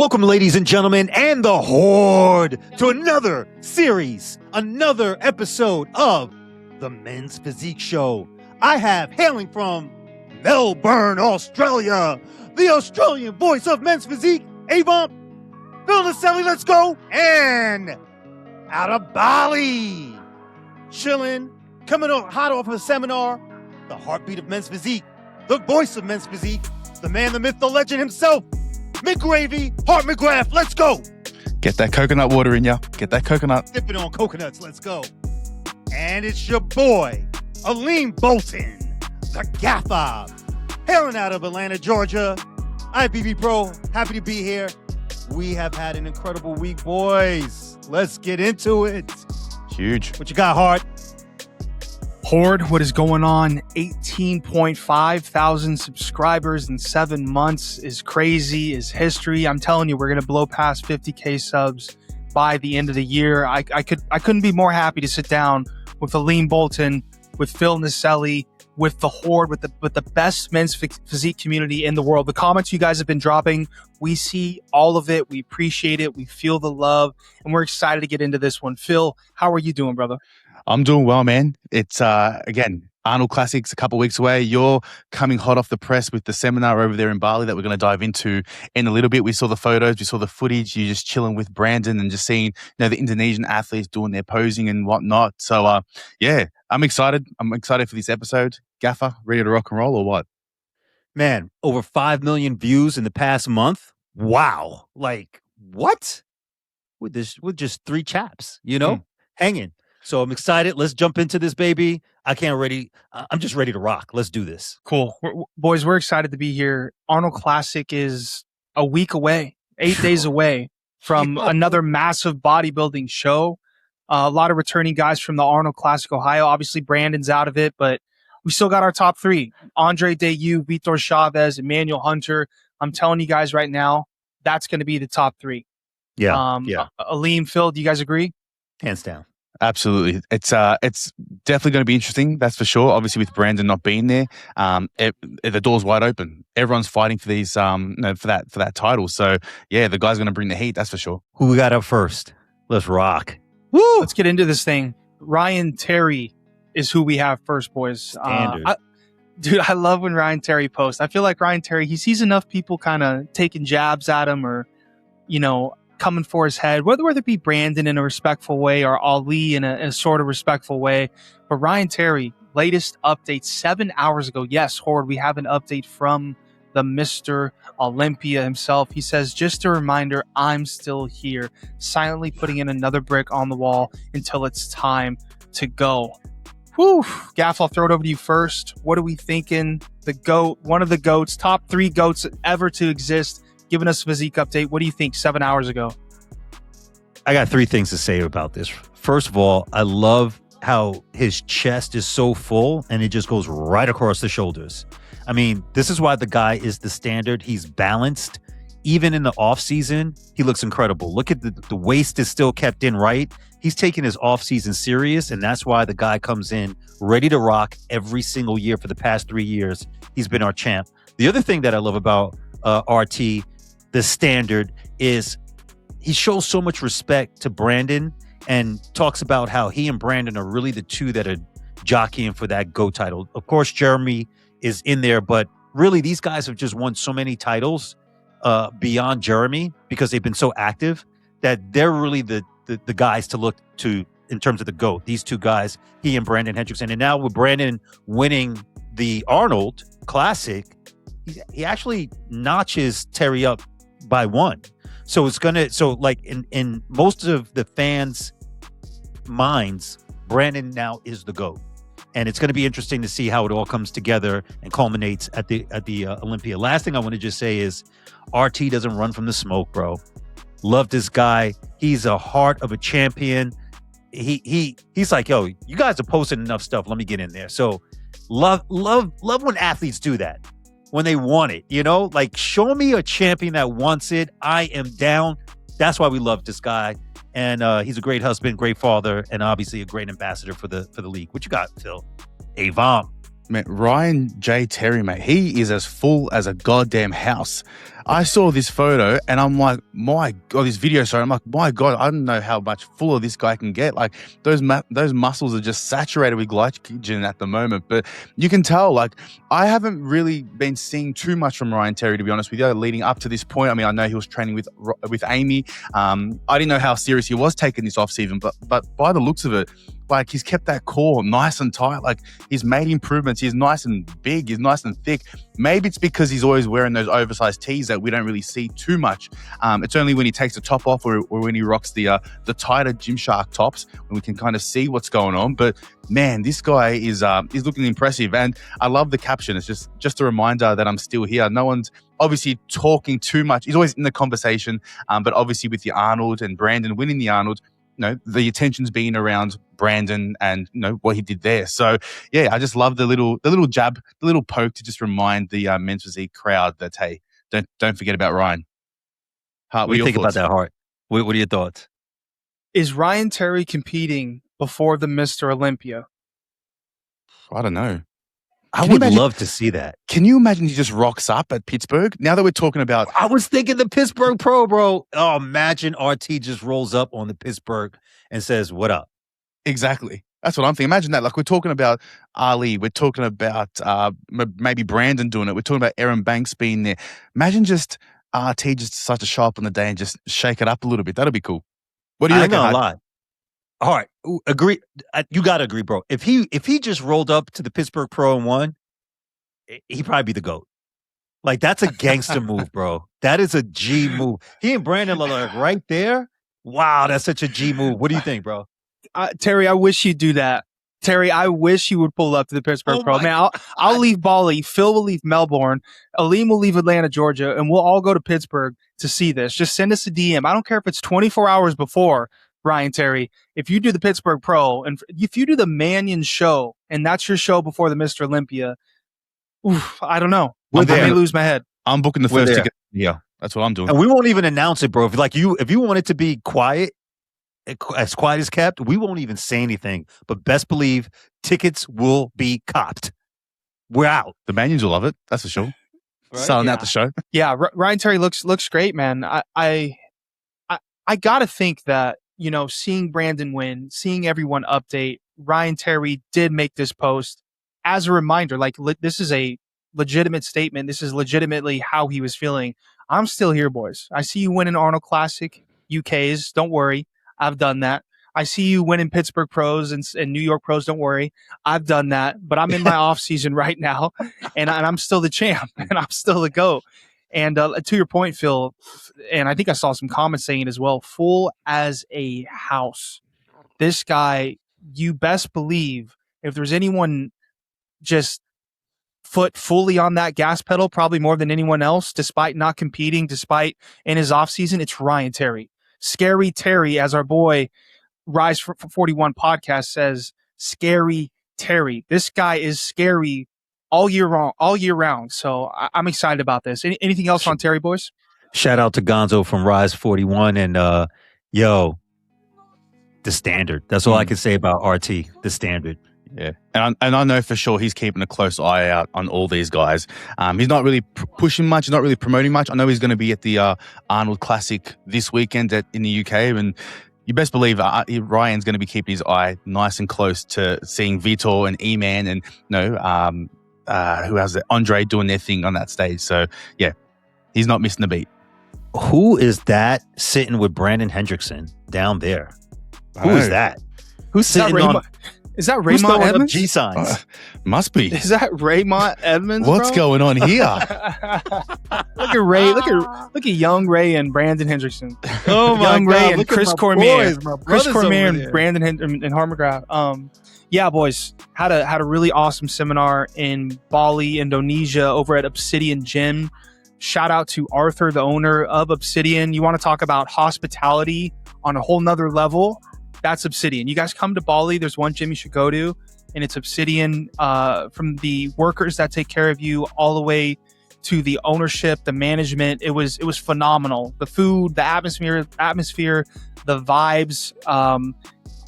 Welcome, ladies and gentlemen, and the Horde to another series, another episode of the Men's Physique Show. I have, hailing from Melbourne, Australia, the Australian voice of Men's Physique, Avon, Phil Naselli, let's go, and out of Bali, chilling, coming hot off of a seminar, the heartbeat of Men's Physique, the voice of Men's Physique, the man, the myth, the legend himself, McGravy, Hart McGrath, let's go. Get that coconut water in ya. Get that coconut. Dipping on coconuts, let's go. And it's your boy, Aleem Bolton, the Gaffa, hailing out of Atlanta, Georgia. IBB Pro, happy to be here. We have had an incredible week, boys. Let's get into it. Huge. What you got, Hart? Horde, what is going on? 18.5 thousand subscribers in 7 months is crazy, is history. I'm telling you, we're going to blow past 50K subs by the end of the year. I couldn't be more happy to sit down with Aleem Bolton, with Phil Naselli, with the Horde, with the best men's physique community in the world. The comments you guys have been dropping, we see all of it. We appreciate it. We feel the love, and we're excited to get into this one. Phil, how are you doing, brother? I'm doing well, man. It's, again, Arnold Classic's a couple of weeks away. You're coming hot off the press with the seminar over there in Bali that we're going to dive into in a little bit. We saw the photos, we saw the footage. You're just chilling with Brandon and just seeing, the Indonesian athletes doing their posing and whatnot. So, yeah, I'm excited. I'm excited for this episode. Gaffer, ready to rock and roll or what? Man, over 5 million views in the past month. Wow. Like, what? With just 3 chaps, hanging. So I'm excited. Let's jump into this, baby. I'm just ready to rock. Let's do this. Cool. Boys, we're excited to be here. Arnold Classic is a week away, 8 days away from another massive bodybuilding show. A lot of returning guys from the Arnold Classic Ohio. Obviously, Brandon's out of it, but we still got our top 3. Andre Dayu, Vitor Chaves, Emanual Hunter. I'm telling you guys right now, that's going to be the top 3. Yeah. Aleem, Phil, do you guys agree? Hands down. Absolutely. It's definitely going to be interesting. That's for sure. Obviously, with Brandon not being there, the door's wide open. Everyone's fighting for these, for that title. So yeah, the guy's going to bring the heat. That's for sure. Who we got up first? Let's rock. Woo! Let's get into this thing. Ryan Terry is who we have first, boys. Standard. Dude, I love when Ryan Terry posts. I feel like Ryan Terry, he sees enough people kind of taking jabs at him or, coming for his head, whether it be Brandon in a respectful way or Ali in a sort of respectful way. But Ryan Terry, latest update 7 hours ago. Yes, Horde, we have an update from the Mr. Olympia himself. He says, just a reminder, I'm still here, silently putting in another brick on the wall until it's time to go. Whew. Gaff, I'll throw it over to you first. What are we thinking? The GOAT, one of the GOATs, top 3 GOATs ever to exist, giving us a physique update. What do you think 7 hours ago? I got 3 things to say about this. First of all, I love how his chest is so full and it just goes right across the shoulders. I mean, this is why the guy is the standard. He's balanced. Even in the off season, he looks incredible. Look at the waist is still kept in right. He's taking his off season serious, and that's why the guy comes in ready to rock every single year for the past 3 years. He's been our champ. The other thing that I love about RT, the standard, is he shows so much respect to Brandon and talks about how he and Brandon are really the 2 that are jockeying for that GOAT title. Of course, Jeremy is in there, but really these guys have just won so many titles beyond Jeremy because they've been so active that they're really the guys to look to in terms of the GOAT. These 2 guys, he and Brandon Hendrickson. And now with Brandon winning the Arnold Classic, he actually notches Terry up by 1. So it's like in most of the fans' minds, Brandon now is the GOAT. And it's going to be interesting to see how it all comes together and culminates at the Olympia. Last thing I want to just say is RT doesn't run from the smoke, bro. Love this guy. He's a heart of a champion. He's like, yo, you guys are posting enough stuff. Let me get in there. So love when athletes do that. When they want it, like show me a champion that wants it. I am down. That's why we love this guy. And he's a great husband, great father, and obviously a great ambassador for the league. What you got, Phil? Avon. Man, Ryan J. Terry, mate, he is as full as a goddamn house. I saw this photo and I'm like, this video, sorry. I'm like, my God, I don't know how much fuller this guy can get. Like those muscles are just saturated with glycogen at the moment. But you can tell, like, I haven't really been seeing too much from Ryan Terry, to be honest with you, leading up to this point. I mean, I know he was training with Amy. I didn't know how serious he was taking this off season, but by the looks of it, like he's kept that core nice and tight. Like he's made improvements. He's nice and big. He's nice and thick. Maybe it's because he's always wearing those oversized tees that we don't really see too much. It's only when he takes the top off or when he rocks the tighter Gymshark tops when we can kind of see what's going on. But man, this guy is looking impressive. And I love the caption. It's just a reminder that I'm still here. No one's obviously talking too much. He's always in the conversation. But obviously with the Arnold and Brandon winning the Arnold, the attention's been around Brandon and what he did there. So yeah, I just love the little jab, the little poke to just remind the Men's Physique crowd that, hey, don't forget about Ryan. What do you think about that, Hart? What are your thoughts? Is Ryan Terry competing before the Mr. Olympia? I don't know. I would love to see that. Can you imagine he just rocks up at Pittsburgh? Now that we're talking about... I was thinking the Pittsburgh Pro, bro. Oh, imagine RT just rolls up on the Pittsburgh and says, what up? Exactly. That's what I'm thinking. Imagine that. Like, we're talking about Ali. We're talking about maybe Brandon doing it. We're talking about Aaron Banks being there. Imagine just RT just such a show up on the day and just shake it up a little bit. That'll be cool. What do you reckon? I ain't gonna lie. All right, agree. You gotta agree, bro. If he just rolled up to the Pittsburgh Pro and won, he'd probably be the GOAT. Like that's a gangster move, bro. That is a G move. He and Brandon are like right there. Wow, that's such a G move. What do you think, bro? Terry, I wish you'd do that. Terry, I wish you would pull up to the Pittsburgh Pro. Man, I'll leave Bali. Phil will leave Melbourne. Aleem will leave Atlanta, Georgia, and we'll all go to Pittsburgh to see this. Just send us a DM. I don't care if it's 24 hours before. Ryan Terry, if you do the Pittsburgh Pro and if you do the Mannion show and that's your show before the Mr. Olympia, I don't know. I may lose my head. I'm booking the first ticket. Yeah, that's what I'm doing. And we won't even announce it, bro. If you want it to be quiet, as quiet as kept, we won't even say anything. But best believe tickets will be copped. We're out. The Mannions will love it. That's for sure. Right? Selling out the show. Yeah, Ryan Terry looks great, man. I gotta think that. Seeing Brandon win, seeing everyone update, Ryan Terry did make this post as a reminder, like this is a legitimate statement. This is legitimately how he was feeling. I'm still here, boys. I see you winning Arnold Classic UKs. Don't worry. I've done that. I see you winning Pittsburgh Pros and New York Pros. Don't worry. I've done that. But I'm in my off season right now and I'm still the champ and I'm still the GOAT. And to your point, Phil, and I think I saw some comments saying it as well, full as a house. This guy, you best believe, if there's anyone just foot fully on that gas pedal, probably more than anyone else, despite not competing, despite in his offseason, it's Ryan Terry. Scary Terry, as our boy Rise for 41 podcast says, Scary Terry. This guy is scary all year round. So I'm excited about this. Anything else on Terry, boys? Shout out to Gonzo from Rise 41 and the standard. That's all I can say about RT, the standard. Yeah, and I know for sure he's keeping a close eye out on all these guys. He's not really pushing much. He's not really promoting much. I know he's going to be at the Arnold Classic this weekend in the UK, and you best believe Ryan's going to be keeping his eye nice and close to seeing Vitor and E-Man and who has Andre doing their thing on that stage. So yeah, he's not missing the beat. Who is that sitting with Brandon Hendrickson down there? Who is that? Who's sitting on? Is that Raymond Edmonds? G signs. Must be. Is that Raymond Edmonds? What's going on here? Look at Ray. Look at young Ray and Brandon Hendrickson. Oh my young God! Ray and Look Chris at Cormier. Chris Cormier and Brandon and Hart McGrath. Yeah, boys, had a really awesome seminar in Bali, Indonesia, over at Obsidian Gym. Shout out to Arthur, the owner of Obsidian. You want to talk about hospitality on a whole nother level? That's Obsidian. You guys come to Bali, there's one gym you should go to, and it's Obsidian, from the workers that take care of you all the way to the ownership, the management. It was phenomenal. The food, the atmosphere, the vibes.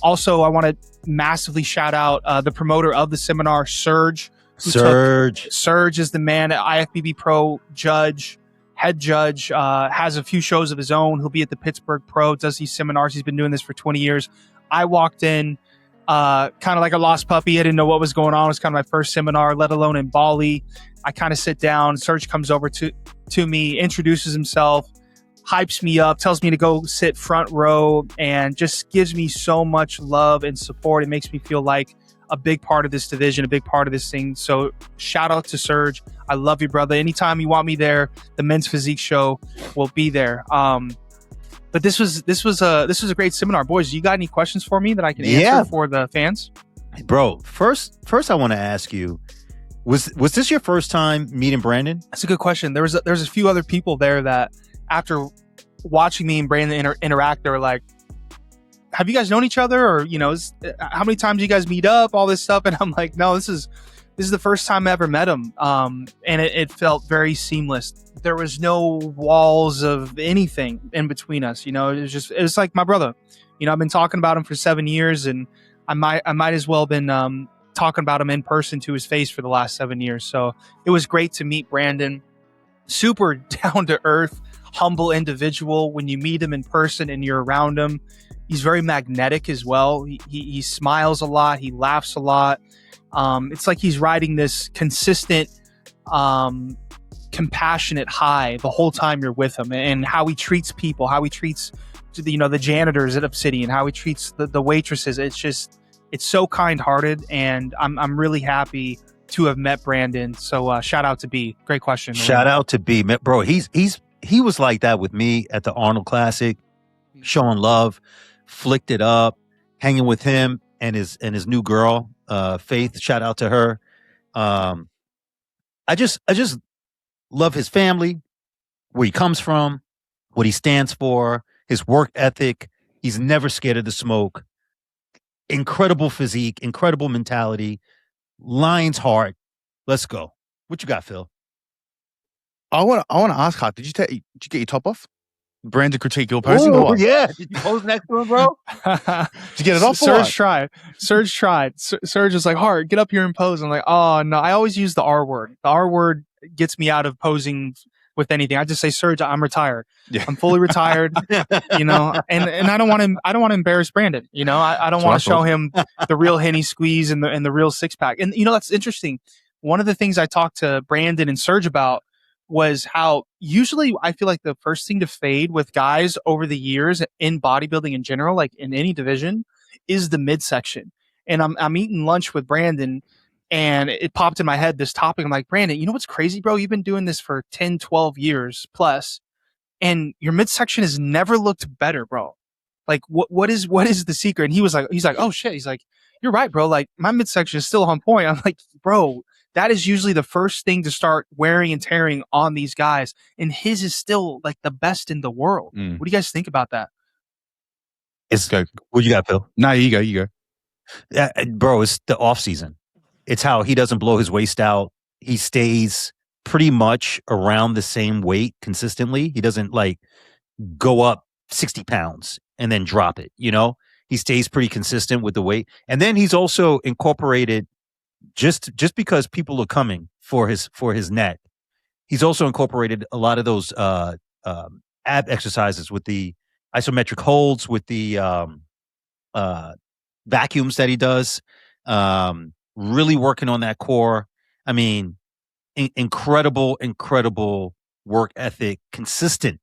Also, I want to massively shout out the promoter of the seminar, Surge. Surge is the man at IFBB Pro judge. head judge, has a few shows of his own. He'll be at the Pittsburgh Pro, does these seminars. He's been doing this for 20 years. I walked in kind of like a lost puppy. I didn't know what was going on. It was kind of my first seminar, let alone in Bali. I kind of sit down. Serge comes over to me, introduces himself, hypes me up, tells me to go sit front row, and just gives me so much love and support. It makes me feel like a big part of this division, a big part of this thing. So shout out to Serge. I love you, brother. Anytime you want me there, the Men's Physique show will be there. But this was a great seminar, boys. You got any questions for me that I can answer for the fans? Bro, first I want to ask you, was this your first time meeting Brandon? That's a good question. There's a few other people there that after watching me and Brandon interact, they were like, have you guys known each other? Or, how many times you guys meet up, all this stuff? And I'm like, no, this is the first time I ever met him. And it felt very seamless. There was no walls of anything in between us. It was like my brother. I've been talking about him for 7 years, and I might as well have been talking about him in person to his face for the last 7 years. So it was great to meet Brandon. Super down to earth, humble individual. When you meet him in person and you're around him, he's very magnetic as well. He smiles a lot. He laughs a lot. It's like he's riding this consistent, compassionate high the whole time you're with him, and how he treats people, how he treats the janitors at Obsidian, how he treats the waitresses. It's so kind-hearted, and I'm really happy to have met Brandon. So shout out to B. Great question. Shout out to B. Bro, he was like that with me at the Arnold Classic, showing love, flicked it up, hanging with him and his new girl, Faith. Shout out to her. I just love his family, where he comes from, what he stands for, his work ethic. He's never scared of the smoke. Incredible physique, incredible mentality, lion's heart. Let's go. What you got, Phil? I want to ask her, did you get your top off? Brandon critique your posing? Oh, yeah. Did you pose next to him, bro? Did you get it off? Serge tried. Serge was like, Hart, get up here and pose. I'm like, oh, no. I always use the R word. The R word gets me out of posing with anything. I just say, Serge, I'm retired. Yeah. I'm fully retired. And I don't want to embarrass Brandon. I don't want to show him the real Henny squeeze and the real six pack. And that's interesting. One of the things I talked to Brandon and Serge about was how usually I feel like the first thing to fade with guys over the years in bodybuilding in general, like in any division, is the midsection. And I'm eating lunch with Brandon, and it popped in my head, this topic. I'm like, Brandon, you know what's crazy, bro? You've been doing this for 10, 12 years plus, and your midsection has never looked better, bro. Like, what is the secret? And he's like, oh shit. He's like, you're right, bro. Like, my midsection is still on point. I'm like, bro, that is usually the first thing to start wearing and tearing on these guys. And his is still like the best in the world. What do you guys think about that? What you got, Phil? No, you go. Bro, it's the off season. It's how he doesn't blow his waist out. He stays pretty much around the same weight consistently. He doesn't like go up 60 pounds and then drop it. He stays pretty consistent with the weight. And then he's also incorporated, just because people are coming for his net, he's also incorporated a lot of those ab exercises with the isometric holds, with the vacuums that he does. Really working on that core. I mean, incredible work ethic, consistent.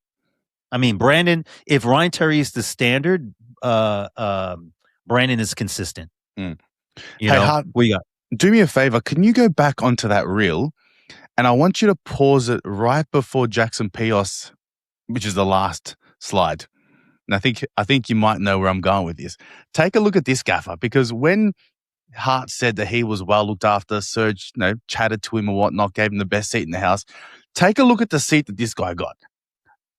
I mean, Brandon, if Ryan Terry is the standard, Brandon is consistent. Hart, what you got? Do me a favor. Can you go back onto that reel? And I want you to pause it right before Jackson Pios, which is the last slide. And I think you might know where I'm going with this. Take a look at this gaffer, because when Hart said that he was well looked after, Serge, chatted to him and whatnot, gave him the best seat in the house. Take a look at the seat that this guy got.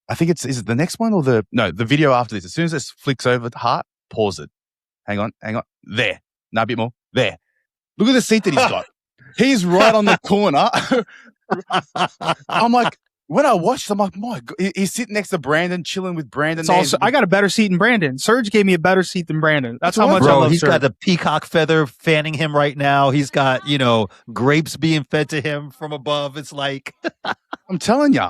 I think is it the next one or the video after this? As soon as this flicks over to Hart, pause it. Hang on. There. No, a bit more. There. Look at the seat that he's got. He's right on the corner. I'm like, when I watched, I'm like, my God, he's sitting next to Brandon, chilling with Brandon. I got a better seat than Brandon. Serge gave me a better seat than Brandon. That's how much I love he's Serge. Got the peacock feather fanning him right now. He's got, grapes being fed to him from above. It's like, I'm telling you.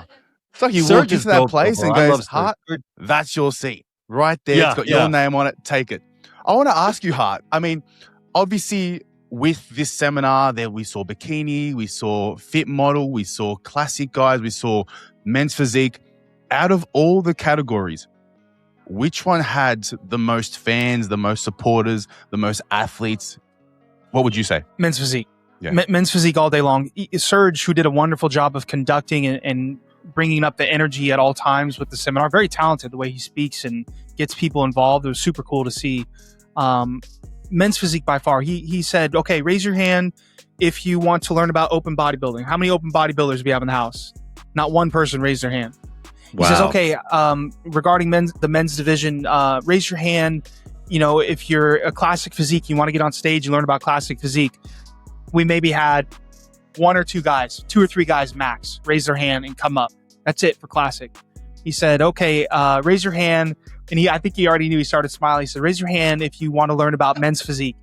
It's like you Surge walk is into that dope, though, place bro. and I goes, love Surge. Hart, that's your seat. Right there. Yeah, It's got yeah. your name on it. Take it. I want to ask you, Hart. I mean, obviously, with this seminar, there we saw bikini, we saw fit model, we saw classic guys, we saw men's physique. Out of all the categories, which one had the most fans, the most supporters, the most athletes? What would you say? Men's physique. Yeah. Men's physique all day long. Surge, who did a wonderful job of conducting and bringing up the energy at all times with the seminar. Very talented the way he speaks and gets people involved. It was super cool to see. Men's physique by far. He said, okay, raise your hand if you want to learn about open bodybuilding. How many open bodybuilders do we have in the house? Not one person raised their hand. He says, okay, regarding the men's division, raise your hand. You know, if you're a classic physique, you want to get on stage and learn about classic physique. We maybe had 1 or 2 guys, 2 or 3 guys max, raise their hand and come up. That's it for classic. He said, okay, raise your hand. And I think he already knew. He started smiling. He said, raise your hand if you want to learn about men's physique.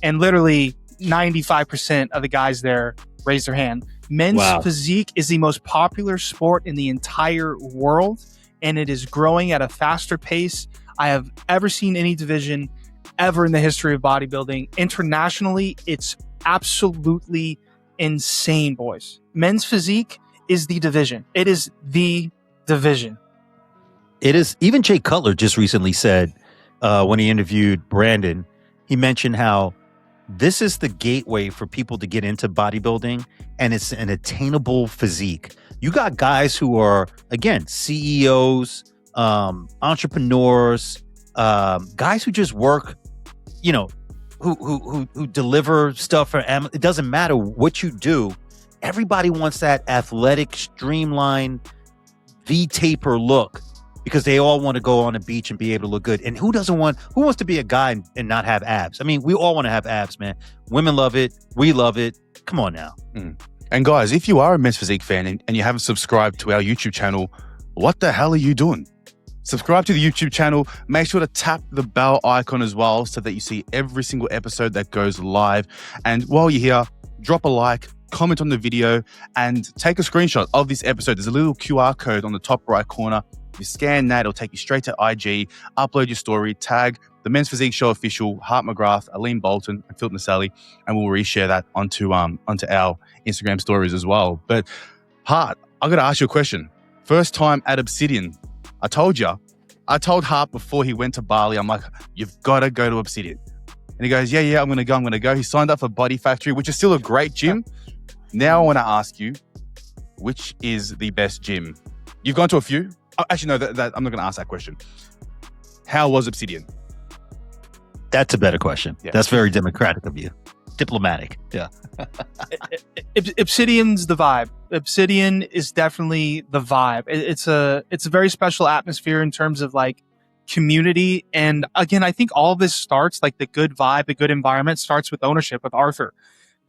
And literally 95% of the guys there raised their hand. Men's physique is the most popular sport in the entire world, and it is growing at a faster pace I have ever seen any division ever in the history of bodybuilding. Internationally, it's absolutely insane, boys. Men's physique is the division. It is the division. It is. Even Jay Cutler just recently said when he interviewed Brandon, he mentioned how this is the gateway for people to get into bodybuilding, and it's an attainable physique. You got guys who are, again, CEOs, entrepreneurs, guys who just work, you know, who deliver stuff for Amazon. It doesn't matter what you do. Everybody wants that athletic, streamlined, V-taper look because they all want to go on the beach and be able to look good. And who wants to be a guy and not have abs? I mean, we all want to have abs, man. Women love it. We love it. Come on now. And guys, if you are a men's physique fan and you haven't subscribed to our YouTube channel, what the hell are you doing? Subscribe to the YouTube channel. Make sure to tap the bell icon as well so that you see every single episode that goes live. And while you're here, drop a like, comment on the video, and take a screenshot of this episode. There's a little QR code on the top right corner. If you scan that, it'll take you straight to IG, upload your story, tag the Men's Physique Show official, Hart McGrath, Aline Bolton, and Phil Naselli, and we'll reshare that onto our Instagram stories as well. But Hart, I got to ask you a question. First time at Obsidian, I told Hart before he went to Bali, I'm like, you've got to go to Obsidian. And he goes, yeah, I'm going to go. He signed up for Body Factory, which is still a great gym. Now I want to ask you, which is the best gym? You've gone to a few. Oh, actually, no, that I'm not going to ask that question. How was Obsidian? That's a better question. Yeah. That's very democratic of you. Diplomatic. Yeah. Obsidian's the vibe. Obsidian is definitely the vibe. It's a very special atmosphere in terms of like community. And again, I think all of this starts, like the good vibe, the good environment starts with ownership, with Arthur.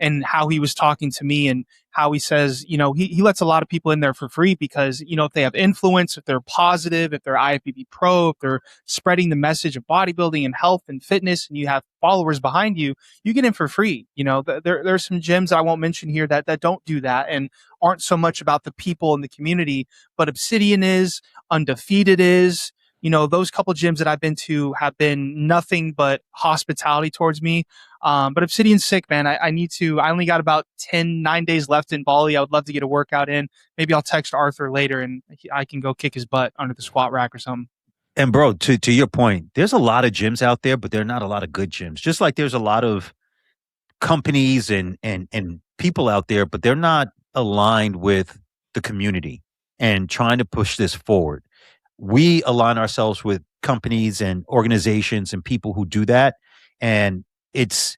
And how he was talking to me and how he says, you know, he lets a lot of people in there for free because, you know, if they have influence, if they're positive, if they're IFBB pro, if they're spreading the message of bodybuilding and health and fitness and you have followers behind you, you get in for free. You know, there are some gyms that I won't mention here that don't do that and aren't so much about the people in the community, but Obsidian is, Undefeated is. You know, those couple gyms that I've been to have been nothing but hospitality towards me. But Obsidian's sick, man. I only got about 9 days left in Bali. I would love to get a workout in. Maybe I'll text Arthur later and I can go kick his butt under the squat rack or something. And bro, to your point, there's a lot of gyms out there, but there are not a lot of good gyms. Just like there's a lot of companies and people out there, but they're not aligned with the community and trying to push this forward. We align ourselves with companies and organizations and people who do that. And it's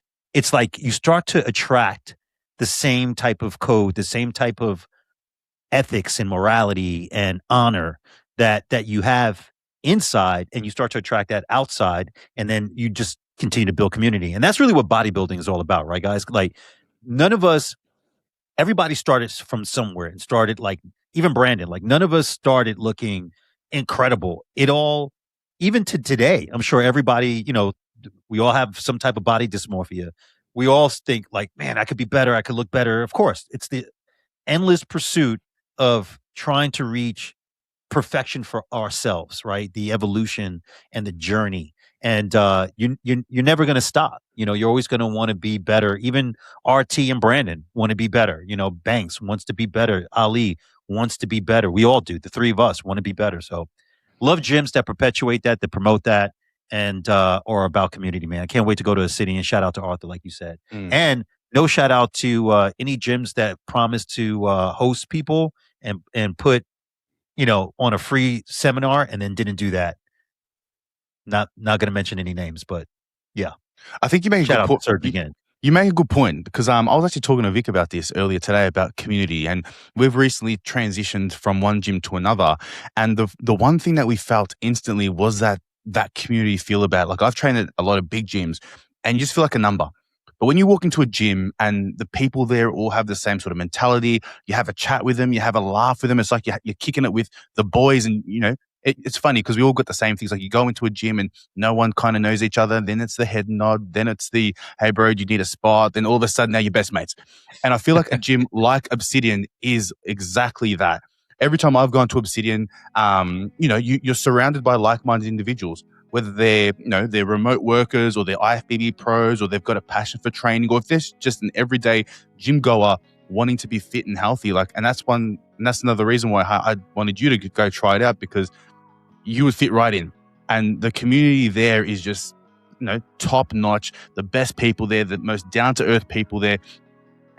like you start to attract the same type of code, the same type of ethics and morality and honor that you have inside, and you start to attract that outside, and then you just continue to build community. And that's really what bodybuilding is all about, right, guys? Like everybody started from somewhere and started, like, even Brandon, like none of us started looking incredible. It all, even to today, I'm sure everybody, you know, we all have some type of body dysmorphia. We all think like, man, I could be better. I could look better. Of course, it's the endless pursuit of trying to reach perfection for ourselves, right? The evolution and the journey. And you're never going to stop. You're always going to want to be better. Even RT and Brandon want to be better. Banks wants to be better. Ali wants to be better. We all do. The three of us want to be better. So love gyms that perpetuate that promote that, and or about community, man. I can't wait to go to a city, and shout out to Arthur, like you said. And no shout out to any gyms that promise to host people and put on a free seminar and then didn't do that. Not going to mention any names, but yeah. I think you made a good point. Serge again. You make a good point, because I was actually talking to Vic about this earlier today about community, and we've recently transitioned from one gym to another. And the one thing that we felt instantly was that community feel about, like, I've trained at a lot of big gyms and you just feel like a number. But when you walk into a gym and the people there all have the same sort of mentality, you have a chat with them, you have a laugh with them. It's like you're kicking it with the boys, and it's funny because we all got the same things. Like, you go into a gym and no one kind of knows each other. Then it's the head nod. Then it's the, hey bro, you need a spot. Then all of a sudden now you're best mates. And I feel like a gym like Obsidian is exactly that. Every time I've gone to Obsidian, you're surrounded by like-minded individuals, whether they're remote workers or they're IFBB pros, or they've got a passion for training, or if there's just an everyday gym goer wanting to be fit and healthy. And that's another reason why I wanted you to go try it out, because you would fit right in. And the community there is just, top notch, the best people there, the most down to earth people there.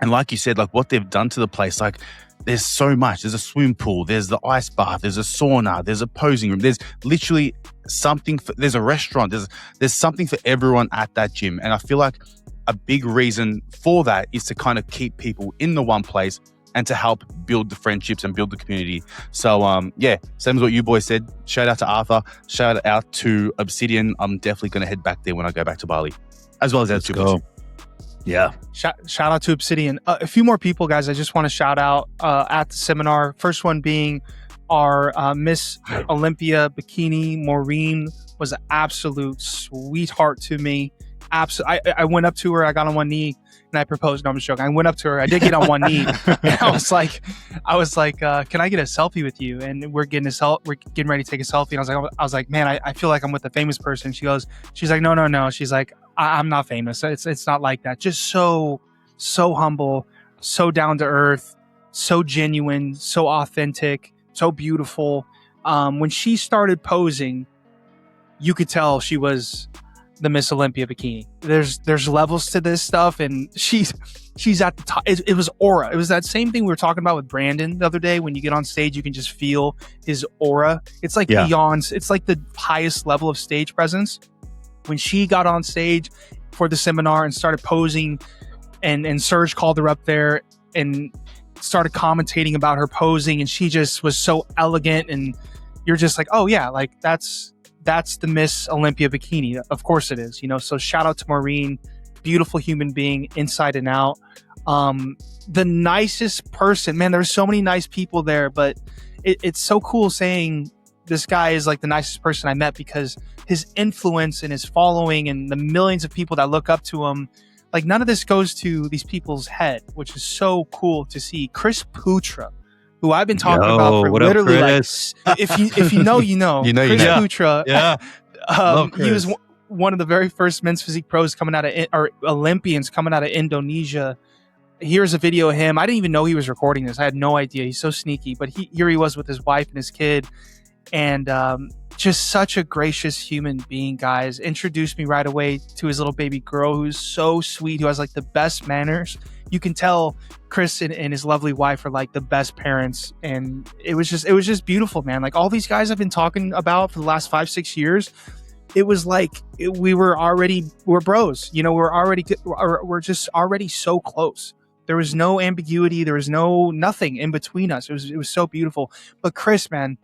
And like you said, like, what they've done to the place, like, there's so much. There's a swimming pool, there's the ice bath, there's a sauna, there's a posing room, there's literally something there's a restaurant, there's something for everyone at that gym. And I feel like a big reason for that is to kind of keep people in the one place and to help build the friendships and build the community. So same as what you boys said. Shout out to Arthur, shout out to Obsidian. I'm definitely going to head back there when I go back to Bali, as well as Let's go. Yeah. Shout out to Obsidian. A few more people, guys, I just want to shout out at the seminar. First one being our Miss Olympia Bikini. Maureen was an absolute sweetheart to me. I went up to her, I got on one knee, and I proposed. No, I'm just joking. I went up to her, I did get on one knee, and I was like, can I get a selfie with you? And we're getting ready to take a selfie. And I was like, man, I feel like I'm with a famous person. She's like, no. She's like, I'm not famous. It's not like that. Just so humble, so down to earth, so genuine, so authentic, so beautiful. When she started posing, you could tell she was the Miss Olympia Bikini. There's levels to this stuff, and she's at the top. It was aura. It was that same thing we were talking about with Brandon the other day. When you get on stage, you can just feel his aura. It's like beyond. It's like the highest level of stage presence. When she got on stage for the seminar and started posing, and Serge called her up there and started commentating about her posing, and she just was so elegant, and you're just like, oh yeah, like that's the Miss Olympia Bikini. Of course it is, so shout out to Maureen, beautiful human being inside and out. The nicest person, man. There's so many nice people there, but it's so cool saying this guy is like the nicest person I met, because his influence and his following and the millions of people that look up to him, like, none of this goes to these people's head, which is so cool to see. Chris Putra, who I've been talking about for literally, like, if you know, you know. Chris Putra. Yeah. He was one of the very first men's physique pros or Olympians coming out of Indonesia. Here's a video of him. I didn't even know he was recording this. I had no idea. He's so sneaky. But here he was with his wife and his kid. And just such a gracious human being, guys. Introduced me right away to his little baby girl, who's so sweet, who has like the best manners. You can tell Chris and his lovely wife are like the best parents. And it was just beautiful, man. Like, all these guys I've been talking about for the last 5-6 years, it was like we're bros. We're just already so close. There was no ambiguity. There was nothing in between us. It was so beautiful. But Chris, man,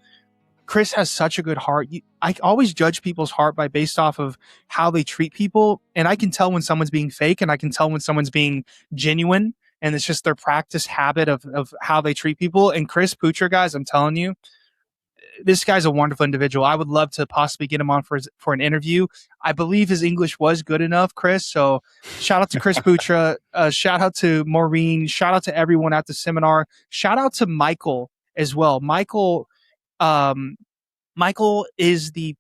Chris has such a good heart. I always judge people's heart based off of how they treat people. And I can tell when someone's being fake, and I can tell when someone's being genuine. And it's just their practice habit of how they treat people. And Chris Putra, guys, I'm telling you, this guy's a wonderful individual. I would love to possibly get him on for an interview. I believe his English was good enough, Chris. So shout out to Chris Putra. Shout out to Maureen. Shout out to everyone at the seminar. Shout out to Michael as well. Michael Michael is the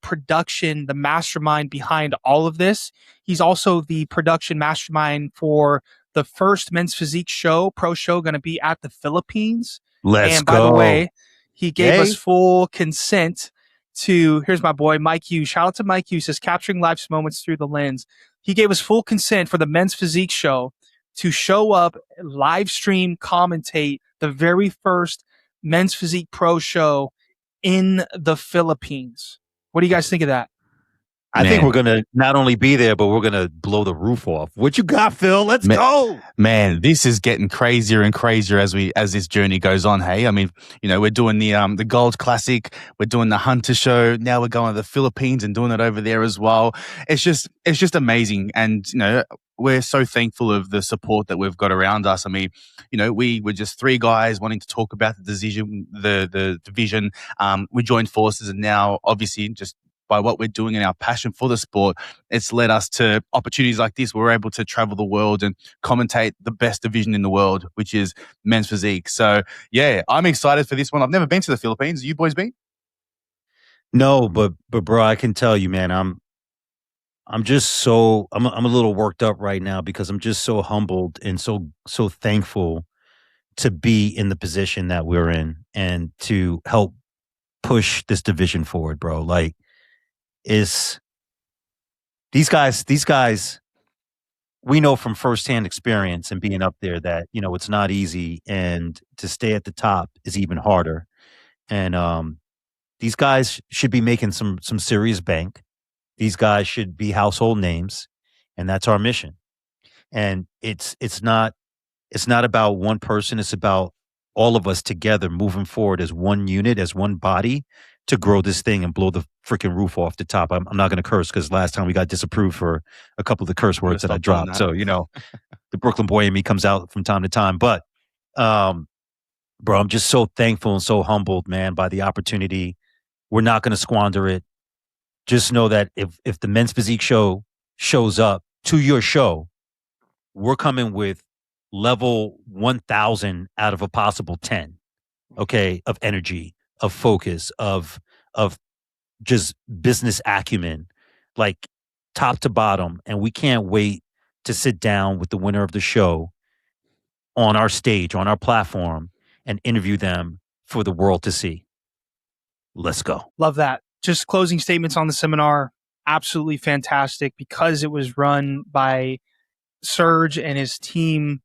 mastermind behind all of this. He's also the production mastermind for the first men's physique pro show going to be at the Philippines. Let's and by the go. way, he gave us Yay. full consent to, here's my boy, Mike Hughes. Shout out to Mike Hughes, says capturing life's moments through the lens. He gave us full consent for the men's physique show to show up, live stream, commentate the very first men's physique pro show in the Philippines. What do you guys think of that? I think we're going to not only be there, but we're going to blow the roof off. What you got, Phil? Let's go. Man, this is getting crazier and crazier as this journey goes on. Hey, I mean, we're doing the Gold Classic, we're doing the Hunter show. Now we're going to the Philippines and doing it over there as well. It's just amazing. And, we're so thankful of the support that we've got around us. I mean, we were just three guys wanting to talk about the division. We joined forces, and now obviously just by what we're doing and our passion for the sport, it's led us to opportunities like this. We're able to travel the world and commentate the best division in the world, which is men's physique. So yeah, I'm excited for this one. I've never been to the Philippines. You boys been? No, but bro, I can tell you, man, I'm just so I'm a little worked up right now because I'm just so humbled and so thankful to be in the position that we're in and to help push this division forward, bro. Like, these guys, we know from firsthand experience and being up there that, it's not easy, and to stay at the top is even harder. And these guys should be making some serious bank. These guys should be household names, and that's our mission. And it's not about one person. It's about all of us together moving forward as one unit, as one body, to grow this thing and blow the freaking roof off the top. I'm not going to curse because last time we got disapproved for a couple of the curse words that I dropped. So, the Brooklyn boy in me comes out from time to time. But, bro, I'm just so thankful and so humbled, man, by the opportunity. We're not going to squander it. Just know that if the men's physique show shows up to your show, we're coming with level 1,000 out of a possible 10, okay, of energy, of focus, of just business acumen, like top to bottom. And we can't wait to sit down with the winner of the show on our stage, on our platform, and interview them for the world to see. Let's go. Love that. Just closing statements on the seminar. Absolutely fantastic, because it was run by Serge and his team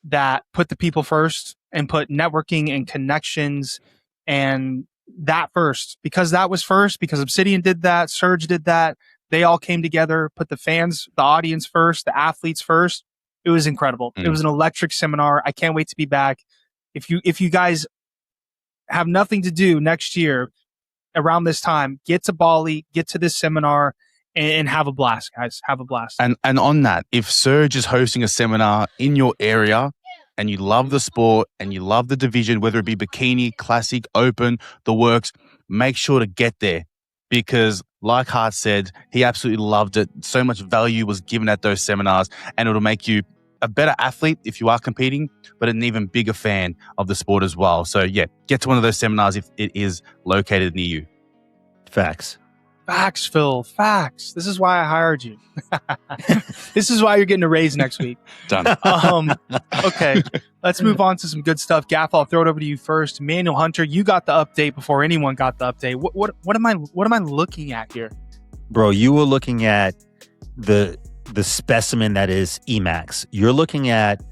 that put the people first and put networking and connections and that first. Because that was first, because Obsidian did that, Serge did that. They all came together, put the fans, the audience first, the athletes first. It was incredible. It was an electric seminar. I can't wait to be back. If you guys have nothing to do next year around this time, get to Bali, get to this seminar, and have a blast, guys. Have a blast. And on that, if Serge is hosting a seminar in your area and you love the sport and you love the division, whether it be bikini, classic, open, the works, make sure to get there, because like Hart said, he absolutely loved it. So much value was given at those seminars, and it'll make you a better athlete if you are competing, but an even bigger fan of the sport as well. So yeah, get to one of those seminars if it is located near you. Facts. Facts, Phil. Facts. This is why I hired you. This is why you're getting a raise next week. Done. Okay, let's move on to some good stuff. Gaff, I'll throw it over to you first. Emanual Hunter, you got the update before anyone got the update. What am I looking at here? Bro, you were looking at the specimen that is Emax. You're looking at,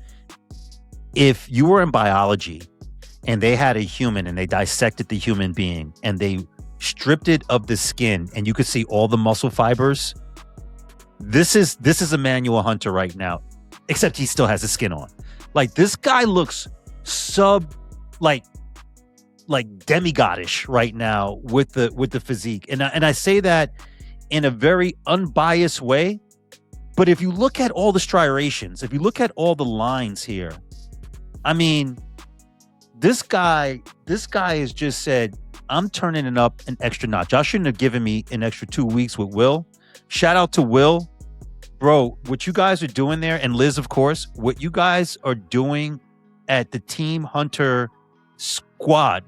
if you were in biology and they had a human and they dissected the human being and they stripped it of the skin and you could see all the muscle fibers. This is Emmanuel Hunter right now, except he still has his skin on. Like, this guy looks like demigodish right now with the physique. And I say that in a very unbiased way. But if you look at all the striations, if you look at all the lines here, I mean, this guy has just said, I'm turning it up an extra notch. Y'all shouldn't have given me an extra 2 weeks with Will. Shout out to Will. Bro, what you guys are doing there, and Liz, of course, what you guys are doing at the Team Hunter squad,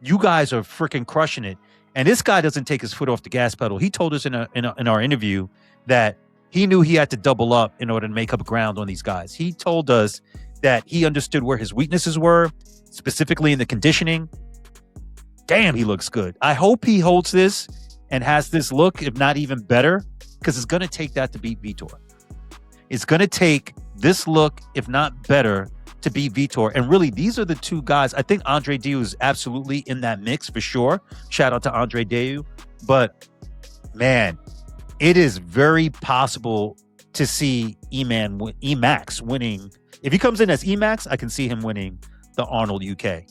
You guys are freaking crushing it. And this guy doesn't take his foot off the gas pedal. He told us in our interview that he knew he had to double up in order to make up ground on these guys. He told us that he understood where his weaknesses were, specifically in the conditioning. Damn, he looks good. I hope he holds this and has this look, if not even better, because it's going to take that to beat Vitor. It's going to take this look, if not better, to beat Vitor. And really, these are the two guys. I think Andre Diu is absolutely in that mix for sure. Shout out to Andre Diu. But man, it is very possible to see Emax winning. If he comes in as Emax, I can see him winning the Arnold UK.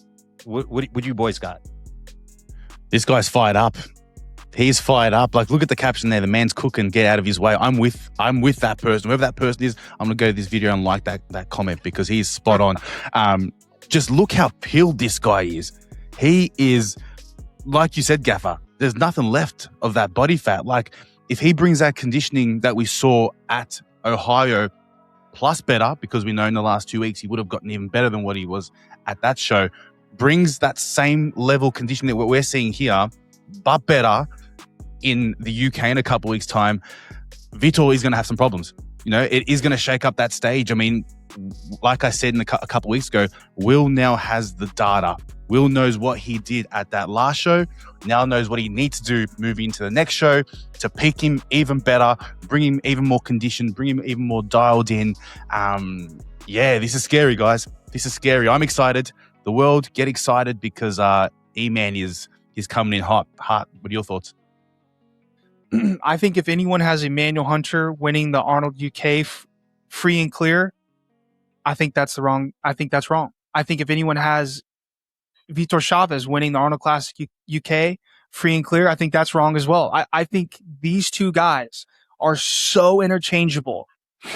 What you boys got? This guy's fired up. He's fired up. Like, look at the caption there. The man's cooking. Get out of his way. I'm with that person. Whoever that person is, I'm going to go to this video and like that comment because he's spot on. Just look how peeled this guy is. He is, like you said, Gaffer, there's nothing left of that body fat. Like, if he brings that conditioning that we saw at Ohio plus better, because we know in the last 2 weeks he would have gotten even better than what he was at that show, brings that same level conditioning that what we're seeing here, but better in the UK in a couple of weeks' time, Vitor is going to have some problems. You know, it is going to shake up that stage. I mean, like I said a couple of weeks ago, Will now has the data. Will knows what he did at that last show, now knows what he needs to do moving into the next show to pick him even better, bring him even more conditioned, bring him even more dialed in. Yeah, this is scary, guys. This is scary. I'm excited. The world, get excited because E-Man is coming in hot. What are your thoughts? I think if anyone has Emmanuel Hunter winning the Arnold UK free and clear, I think that's wrong. I think if anyone has Vitor Chaves winning the Arnold Classic UK free and clear, I think that's wrong as well. I think these two guys are so interchangeable,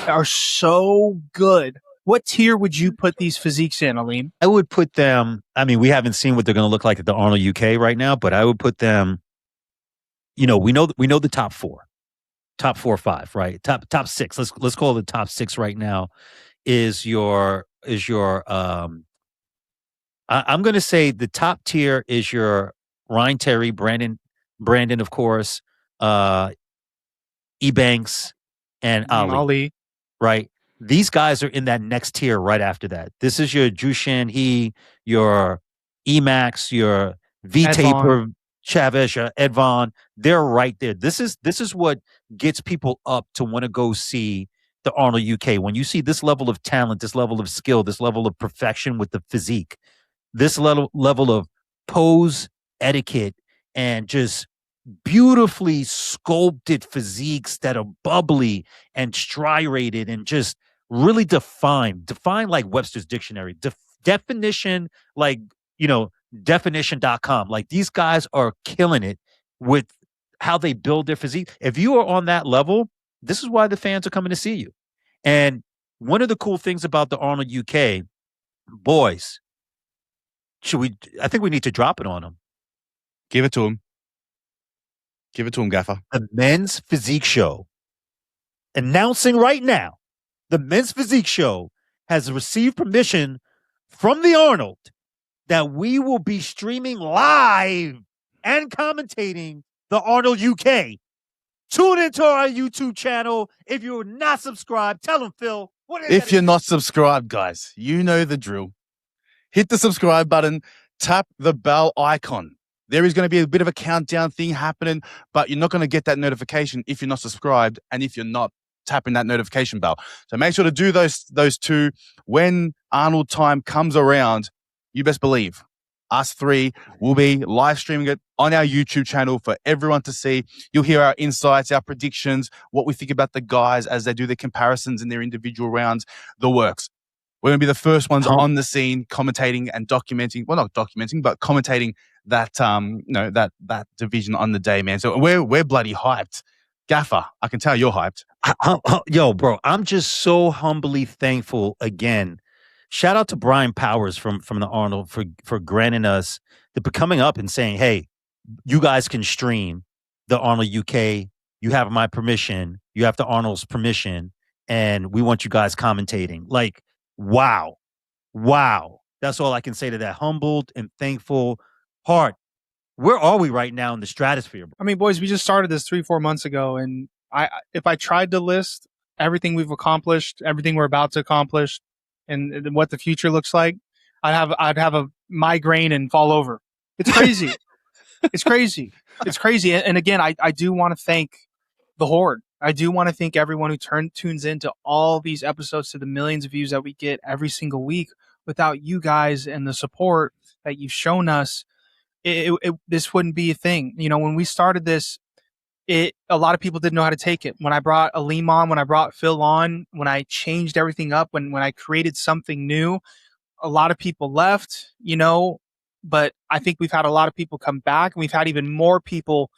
are so good. What tier would you put these physiques in, Aleem? I would put them, I mean, we haven't seen what they're going to look like at the Arnold UK right now, but I would put them, you know, we know the top 4 or 5, right? Top 6. Let's call it the top 6 right now is your I'm going to say the top tier is your Ryan Terry, Brandon, of course, Ebanks, and Ali. Right? These guys are in that next tier right after that. This is your Jushin He, your Emax, your V-Taper, Chavez, your Edvon. They're right there. This is what gets people up to want to go see the Arnold UK. When you see this level of talent, this level of skill, this level of perfection with the physique, this level of pose etiquette and just beautifully sculpted physiques that are bubbly and striated and just really defined like Webster's Dictionary, definition, like, you know, definition.com. Like, these guys are killing it with how they build their physique. If you are on that level, this is why the fans are coming to see you. And one of the cool things about the Arnold UK, boys, I think we need to drop it on them. Give it to him. Give it to him, Gaffer. The Men's Physique Show. Announcing right now, the Men's Physique Show has received permission from the Arnold that we will be streaming live and commentating the Arnold UK. Tune into our YouTube channel. If you're not subscribed, tell them, Phil. If you're not subscribed, guys, you know the drill. Hit the subscribe button, tap the bell icon. There is going to be a bit of a countdown thing happening, but you're not going to get that notification if you're not subscribed and if you're not tapping that notification bell. So make sure to do those two. When Arnold time comes around, you best believe us three will be live streaming it on our YouTube channel for everyone to see. You'll hear our insights, our predictions, what we think about the guys as they do their comparisons in their individual rounds, the works. We're going to be the first ones on the scene, commentating and documenting. Well, not documenting, but commentating that that division on the day, man. So we're bloody hyped. Gaffer, I can tell you're hyped. Yo, bro, I'm just so humbly thankful again. Shout out to Brian Powers from the Arnold for granting us coming up and saying, hey, you guys can stream the Arnold UK. You have my permission. You have the Arnold's permission, and we want you guys commentating. Like, wow. That's all I can say to that. Humbled and thankful. Hart, where are we right now in the stratosphere? I mean, boys, we just started this 3-4 months ago, and if I tried to list everything we've accomplished, everything we're about to accomplish, and what the future looks like, I'd have a migraine and fall over. It's crazy. It's crazy. It's crazy. And again, I do want to thank the Horde. I do want to thank everyone who tunes into all these episodes, to the millions of views that we get every single week. Without you guys and the support that you've shown us, this wouldn't be a thing. You know, when we started this, a lot of people didn't know how to take it. When I brought Aleem on, when I brought Phil on, when I changed everything up, when I created something new, a lot of people left, you know, but I think we've had a lot of people come back, and we've had even more people,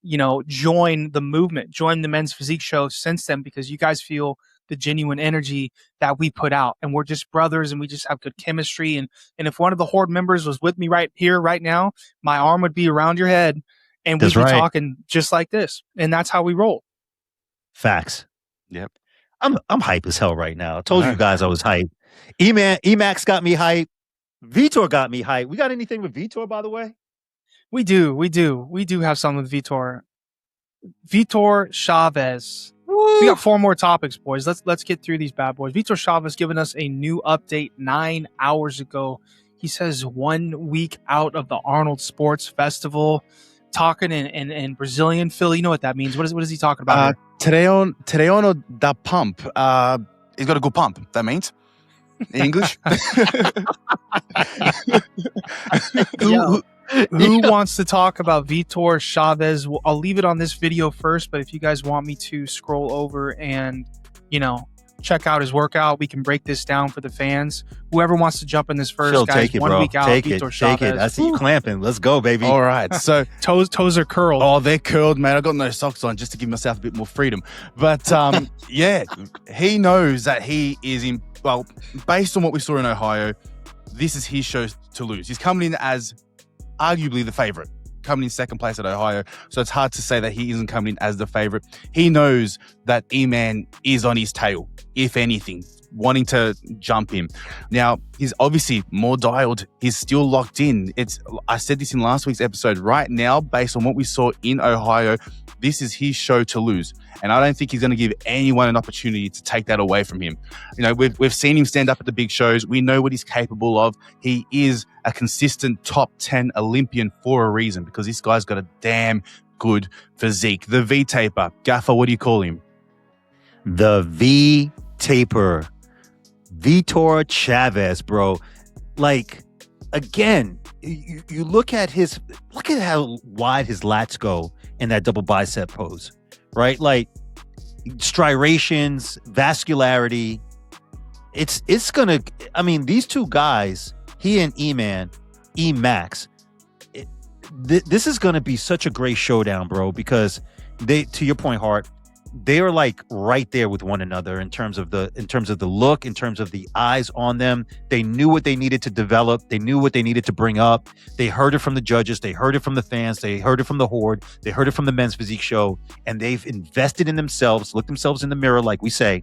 you know, join the movement, join the Men's Physique show since then, because you guys feel the genuine energy that we put out, and we're just brothers, and we just have good chemistry. And if one of the Horde members was with me right here, right now, my arm would be around your head, and we'd be talking just like this. And that's how we roll. Facts. Yep. I'm hype as hell right now. I told you guys I was hype. Emax got me hype. Vitor got me hype. We got anything with Vitor, by the way? We do have something with Vitor. Vitor Chaves. Woo. We got 4 more topics, boys. Let's get through these bad boys. Vitor Chaves given us a new update 9 hours ago. He says 1 week out of the Arnold Sports Festival, talking in Brazilian. Phil, you know what that means. What is he talking about? Treino da pump. He's got a good pump. That means in English. Who wants to talk about Vitor Chaves? I'll leave it on this video first, but if you guys want me to scroll over and, you know, check out his workout, we can break this down for the fans. Whoever wants to jump in this first, Phil, guys. take it, 1 bro. week out, take Vitor it, Chaves. take it. I see you clamping. Let's go, baby. All right. So toes are curled. Oh, they're curled, man. I got no socks on just to give myself a bit more freedom. But yeah, he knows that he is in. Well, based on what we saw in Ohio, this is his show to lose. He's coming in as arguably the favorite, coming in second place at Ohio. So it's hard to say that he isn't coming in as the favorite. He knows that E-Man is on his tail, if anything, wanting to jump him. Now, he's obviously more dialed. He's still locked in. I said this in last week's episode. Right now, based on what we saw in Ohio, this is his show to lose. And I don't think he's going to give anyone an opportunity to take that away from him. You know, we've seen him stand up at the big shows. We know what he's capable of. He is a consistent top 10 Olympian for a reason, because this guy's got a damn good physique. The V-taper. Gaffer, what do you call him? The V-taper. Vitor Chaves, bro. Like, again, you look at how wide his lats go in that double bicep pose, right? Like striations, vascularity. It's gonna. I mean, these two guys, he and E-Man, E-Max. This is gonna be such a great showdown, bro. Because to your point, Hart, they are like right there with one another in terms of the look, in terms of the eyes on them. They knew what they needed to develop. They knew what they needed to bring up. They heard it from the judges. They heard it from the fans. They heard it from the Horde. They heard it from the Men's Physique show. And they've invested in themselves, looked themselves in the mirror, like we say,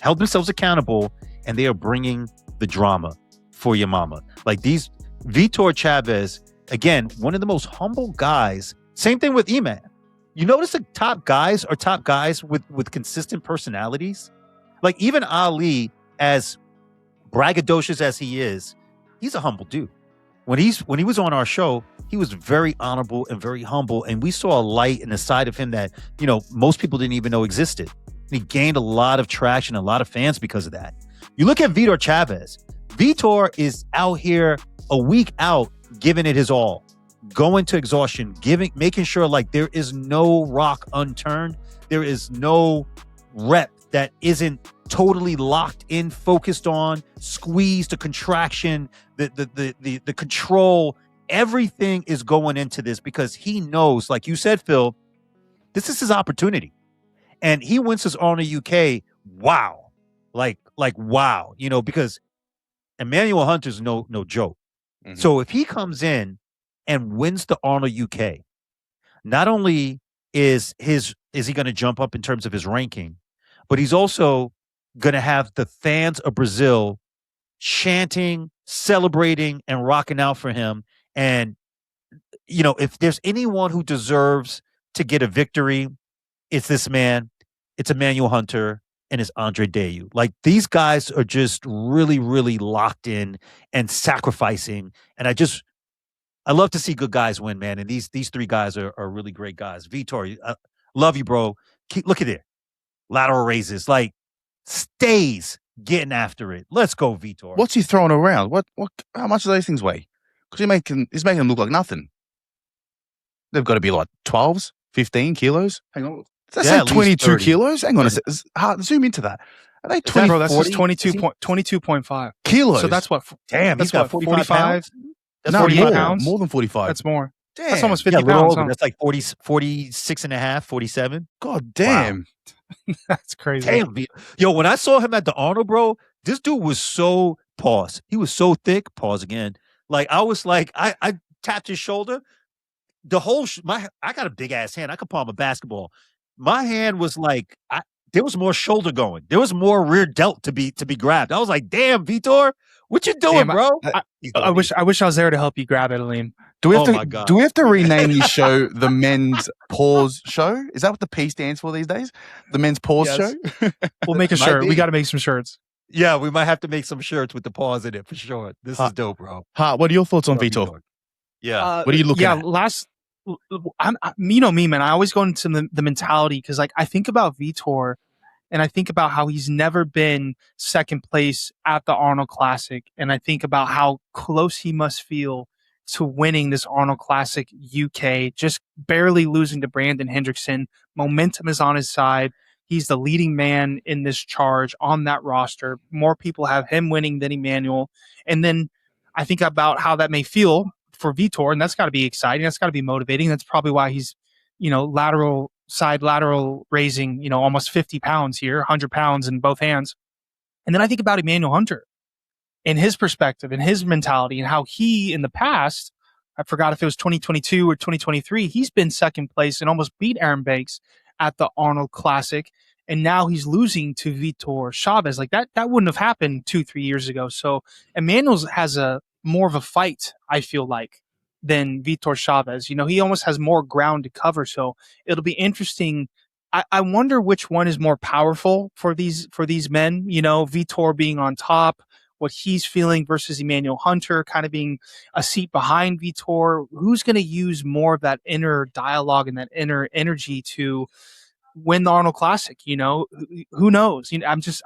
held themselves accountable, and they are bringing the drama for your mama. Like these Vitor Chaves, again, one of the most humble guys. Same thing with E-Man. You notice the top guys are top guys with consistent personalities. Like even Ali, as braggadocious as he is, he's a humble dude. When he was on our show, he was very honorable and very humble, and we saw a light in the side of him that, you know, most people didn't even know existed. And he gained a lot of traction, a lot of fans because of that. You look at Vitor Chaves. Vitor is out here a week out, giving it his all. Going to exhaustion, making sure like there is no rock unturned. There is no rep that isn't totally locked in, focused on, squeezed, the contraction, the control. Everything is going into this because he knows, like you said, Phil, this is his opportunity. And he wins his Arnold UK. Wow. Like wow, you know, because Emmanuel Hunter's no joke. Mm-hmm. So if he comes in and wins the Arnold UK, not only is he going to jump up in terms of his ranking, but he's also going to have the fans of Brazil chanting, celebrating, and rocking out for him. And if there's anyone who deserves to get a victory, it's this man. It's Emanuel Hunter and it's Andre Dayu. Like, these guys are just really, really locked in and sacrificing. And I love to see good guys win, man. And these three guys are really great guys. Vitor, I love you, bro. Look at it. Lateral raises, like, stays getting after it. Let's go, Vitor. What's he throwing around? How much do those things weigh? Because he's making them look like nothing. They've got to be like 12s, 15 kilos. Hang on. That's like 22 kilos. Hang on a second. Zoom into that. Are they 20? Bro, that's just 22.5 kilos. So that's what? Damn, that's he's got 45 pounds? That's 45 pounds. More than 45. That's more. Damn. That's almost 50 pounds. Huh? That's like 46 and a half, 47. God damn. Wow. That's crazy. Damn. Yo, when I saw him at the Arnold, bro, this dude was so pause. He was so thick. Pause again. Like, I was like, I tapped his shoulder. The whole I got a big ass hand. I could palm a basketball. My hand was like, there was more shoulder going. There was more rear delt to be grabbed. I was like, damn, Vitor, what you doing, bro? I wish I was there to help you grab it, Aleem. Do we have to rename this show the Men's Pause Show? Is that what the P stands for these days? The Men's Pause Show? We'll make a shirt. We got to make some shirts. Yeah, we might have to make some shirts with the pause in it for sure. This is dope, bro. What are your thoughts on Vitor? Yeah. What are you looking at? You know me, man. I always go into the mentality because, like, I think about Vitor and I think about how he's never been second place at the Arnold Classic. And I think about how close he must feel to winning this Arnold Classic UK, just barely losing to Brandon Hendrickson. Momentum is on his side. He's the leading man in this charge on that roster. More people have him winning than Emmanuel. And then I think about how that may feel for Vitor, and that's got to be exciting. That's got to be motivating. That's probably why he's, lateral raising, almost 50 pounds here, 100 pounds in both hands. And then I think about Emanuel Hunter and his perspective and his mentality and how he, in the past, I forgot if it was 2022 or 2023, he's been second place and almost beat Aaron Banks at the Arnold Classic. And now he's losing to Vitor Chaves. Like, that wouldn't have happened 2-3 years ago. So Emmanuel has more of a fight, I feel like, than Vitor Chaves. He almost has more ground to cover. So it'll be interesting. I wonder which one is more powerful for these men, Vitor being on top, what he's feeling versus Emanuel Hunter kind of being a seat behind Vitor. Who's going to use more of that inner dialogue and that inner energy to win the Arnold Classic? Who knows?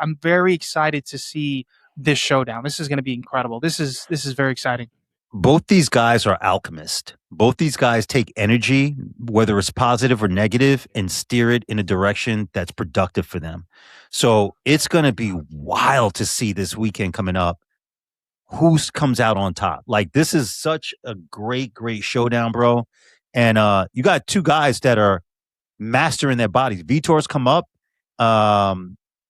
I'm very excited to see this showdown. This is going to be incredible. This is very exciting. Both these guys are alchemists. Both these guys take energy, whether it's positive or negative, and steer it in a direction that's productive for them. So it's going to be wild to see this weekend coming up who comes out on top. Like, this is such a great, great showdown, bro. And you got two guys that are mastering their bodies. Vitor's come up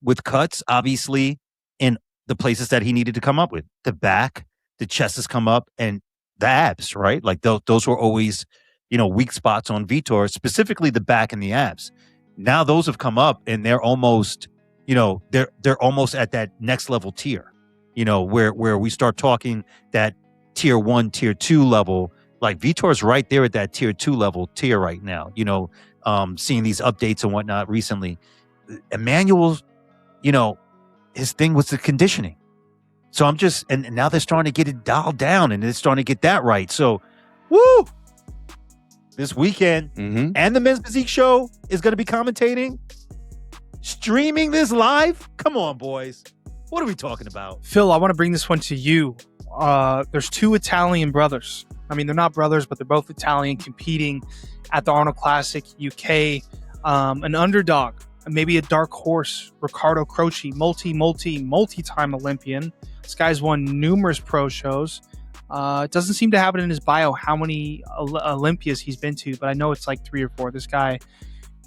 with cuts, obviously, in the places that he needed to come up with. The back, the chest has come up, and the abs, right? Like, those were always, weak spots on Vitor, specifically the back and the abs. Now those have come up, and they're almost, they're almost at that next level tier, where we start talking that tier 1, tier 2 level. Like, Vitor's right there at that tier 2 level tier right now, seeing these updates and whatnot recently. Emmanuel's, his thing was the conditioning. So and now they're starting to get it dialed down, and they're starting to get that right. So, woo! This weekend, and the Men's Physique Show is going to be commentating, streaming this live. Come on, boys. What are we talking about? Phil, I want to bring this one to you. There's two Italian brothers. I mean, they're not brothers, but they're both Italian, competing at the Arnold Classic UK. An underdog, maybe a dark horse, Ricardo Croce, multi-time Olympian. This guy's won numerous pro shows. It doesn't seem to have it in his bio how many Olympias he's been to, but I know it's like 3 or 4. This guy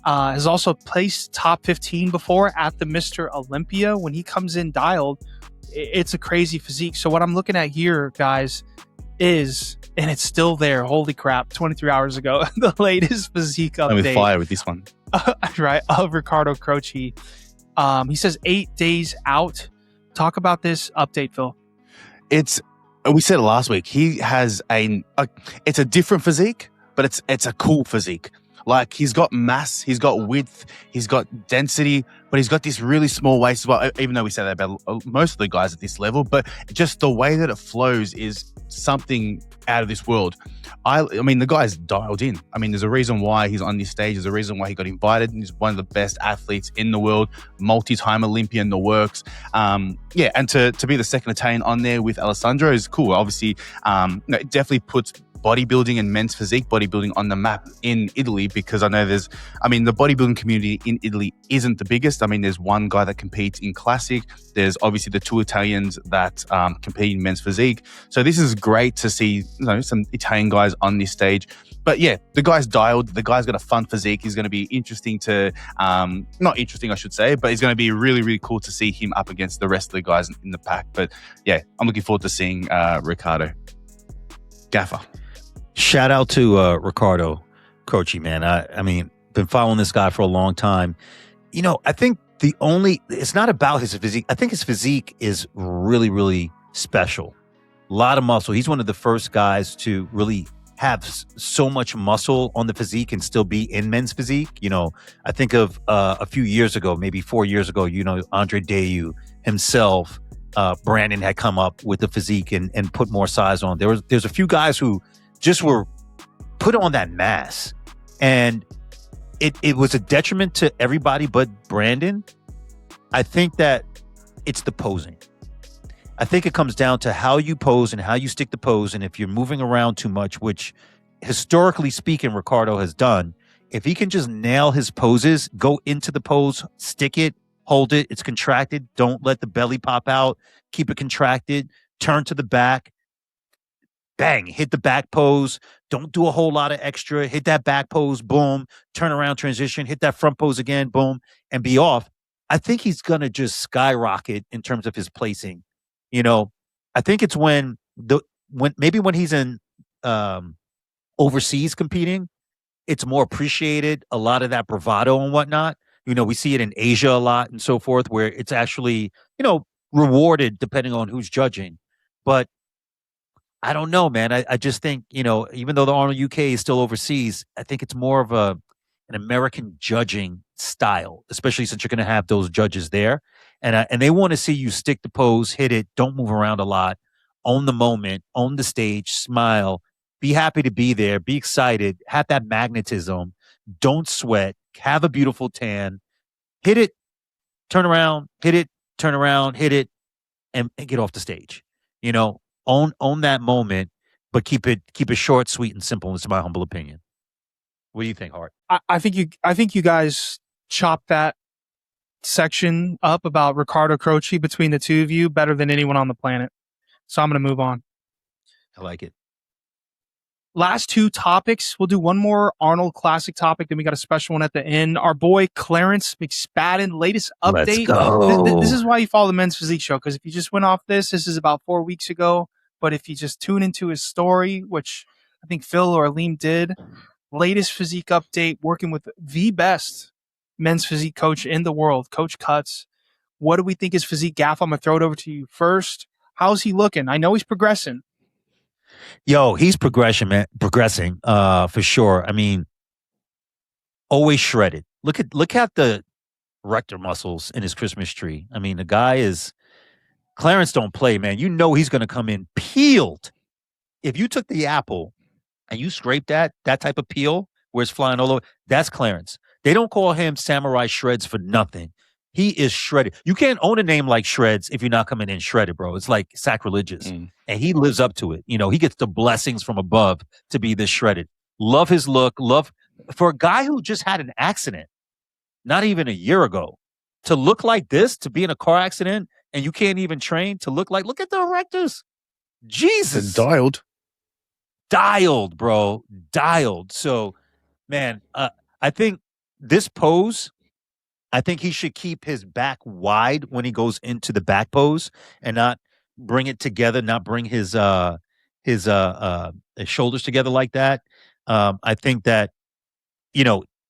has also placed top 15 before at the Mr. Olympia. When he comes in dialed, it's a crazy physique. So what I'm looking at here, guys, is, and it's still there, holy crap, 23 hours ago, the latest physique update. I'm with fire with this one. Right, of Ricardo Croce. He says 8 days out. Talk about this update, Phil. We said it last week. He has it's a different physique, but it's a cool physique. Like, he's got mass, he's got width, he's got density, but he's got this really small waist as well, even though we say that about most of the guys at this level. But just the way that it flows is something out of this world. I mean, the guy's dialed in. I mean, there's a reason why he's on this stage. There's a reason why he got invited. He's one of the best athletes in the world, multi-time Olympian, the works. And to be the second Italian on there with Alessandro is cool. Obviously, it definitely puts bodybuilding and men's physique bodybuilding on the map in Italy, because I know the bodybuilding community in Italy isn't the biggest. I mean, there's one guy that competes in classic. There's obviously the two Italians that compete in men's physique. So this is great to see, some Italian guys on this stage. But yeah, the guy's dialed. The guy's got a fun physique. He's going to be interesting to, not interesting, I should say, but he's going to be really, really cool to see him up against the rest of the guys in the pack. But yeah, I'm looking forward to seeing Ricardo. Gaffer. Shout out to Ricardo Croce, man. I mean, been following this guy for a long time. I think it's not about his physique. I think his physique is really, really special. A lot of muscle. He's one of the first guys to really have so much muscle on the physique and still be in men's physique. I think of a few years ago, maybe 4 years ago, Andre Dayu himself, Brandon had come up with the physique and put more size on. There's a few guys who just were put on that mass, and it was a detriment to everybody but Brandon. I think that it's the posing. I think it comes down to how you pose and how you stick the pose, and if you're moving around too much, which historically speaking Ricardo has done, if he can just nail his poses, go into the pose, stick it, hold it, it's contracted, don't let the belly pop out, keep it contracted, turn to the back, bang, hit the back pose. Don't do a whole lot of extra. Hit that back pose, boom, turn around, transition, hit that front pose again, boom, and be off. I think he's going to just skyrocket in terms of his placing. I think it's when he's in overseas competing, it's more appreciated, a lot of that bravado and whatnot. We see it in Asia a lot and so forth, where it's actually, rewarded depending on who's judging. But I don't know, man. I just think, even though the Arnold UK is still overseas, I think it's more of an American judging style, especially since you're going to have those judges there. And they want to see you stick the pose, hit it, don't move around a lot, own the moment, own the stage, smile, be happy to be there, be excited, have that magnetism, don't sweat, have a beautiful tan, hit it, turn around, hit it, turn around, hit it, and get off the stage. Own that moment, but keep it short, sweet, and simple. It's my humble opinion. What do you think, Hart? I think you guys chopped that section up about Ricardo Croce between the two of you better than anyone on the planet. So I'm going to move on. I like it. Last two topics. We'll do one more Arnold Classic topic, then we got a special one at the end. Our boy Clarence McSpadden, latest update. Let's go. This is why you follow the Men's Physique Show, because if you just went off this is about 4 weeks ago. But if you just tune into his story, which I think Phil or Aleem did, latest physique update, working with the best men's physique coach in the world, Coach Cuts. What do we think his physique? Gaff, I'm going to throw it over to you first. How's he looking? I know he's progressing. Yo, he's progressing for sure. I mean, always shredded. Look at the rector muscles in his Christmas tree. I mean, the guy is Clarence don't play, man. He's going to come in peeled. If you took the apple and you scraped that type of peel where it's flying all over, that's Clarence. They don't call him Samurai Shreds for nothing. He is shredded. You can't own a name like Shreds if you're not coming in shredded, bro. It's like sacrilegious. And he lives up to it. He gets the blessings from above to be this shredded. Love his look. Love for a guy who just had an accident, not even a year ago, to look like this, to be in a car accident, and you can't even train to look at the erectors. Jesus. They're dialed, bro. Dialed. So, man, I think this pose, I think he should keep his back wide when he goes into the back pose and not bring it together, not bring his shoulders together like that. I think that,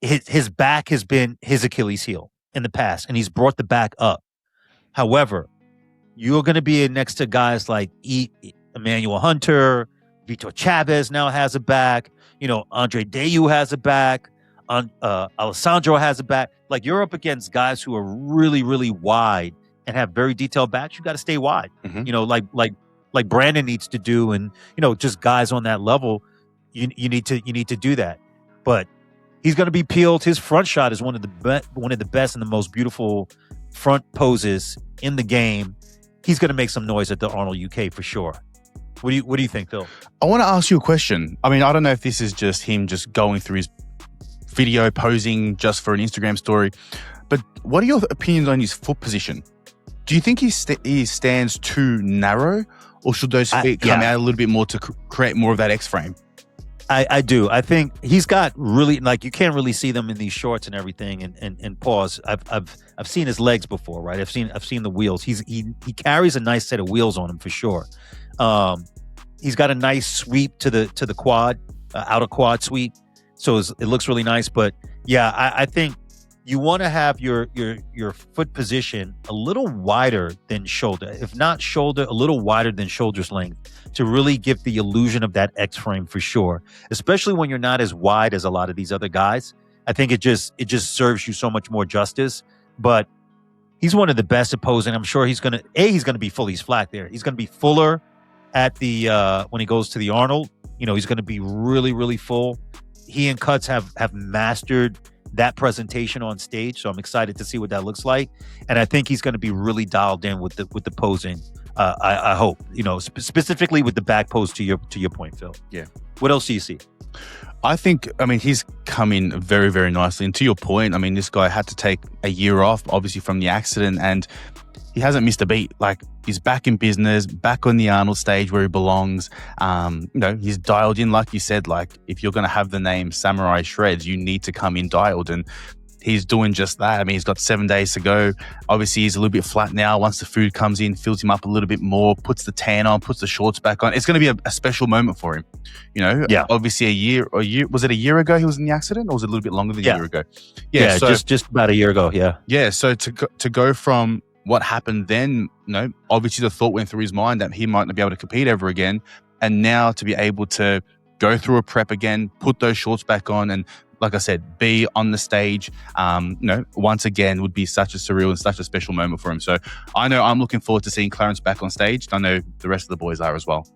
his back has been his Achilles heel in the past, and he's brought the back up. However, you're going to be next to guys like Emanual Hunter, Vitor Chaves now has a back. Andre Dayu has a back. Alessandro has a back. Like, you're up against guys who are really, really wide and have very detailed backs. You got to stay wide. Like Brandon needs to do, and just guys on that level. You need to do that. But he's going to be peeled. His front shot is one of the best and the most beautiful front poses in the game. He's going to make some noise at the Arnold UK for sure. What do you think, Phil? I want to ask you a question. I mean, I don't know if this is just him just going through his video posing just for an Instagram story, but what are your opinions on his foot position? Do you think he stands too narrow, or should those feet come out a little bit more to create more of that X frame? I do. I think he's got really, like, you can't really see them in these shorts and everything. And pause. I've seen his legs before, right? I've seen the wheels. He carries a nice set of wheels on him for sure. He's got a nice sweep to the quad, outer quad sweep. So it looks really nice. But yeah, I think you want to have your foot position a little wider than shoulder. If not shoulder, a little wider than shoulder's length, to really give the illusion of that X frame for sure. Especially when you're not as wide as a lot of these other guys. I think it just serves you so much more justice. But he's one of the best at posing. I'm sure he's gonna be full. He's flat there. He's gonna be fuller at the when he goes to the Arnold. He's gonna be really, really full. He and Cuts have mastered that presentation on stage, so I'm excited to see what that looks like. And I think he's going to be really dialed in with the posing. I hope, specifically with the back pose. To your point, Phil. Yeah. What else do you see? I think, he's come in very, very nicely. And to your point, this guy had to take a year off, obviously, from the accident, and he hasn't missed a beat. Like, he's back in business, back on the Arnold stage where he belongs. He's dialed in, like you said. Like, if you're going to have the name Samurai Shreds, you need to come in dialed, and he's doing just that. He's got 7 days to go. Obviously, he's a little bit flat now. Once the food comes in, fills him up a little bit more, puts the tan on, puts the shorts back on. It's going to be a special moment for him. Yeah. Obviously, was it a year ago he was in the accident, or was it a little bit longer than a year ago? Yeah, so, just about a year ago. Yeah. Yeah. So to go from what happened then, obviously the thought went through his mind that he might not be able to compete ever again. And now to be able to go through a prep again, put those shorts back on, and like I said, be on the stage, once again would be such a surreal and such a special moment for him. So I know I'm looking forward to seeing Clarence back on stage. I know the rest of the boys are as well.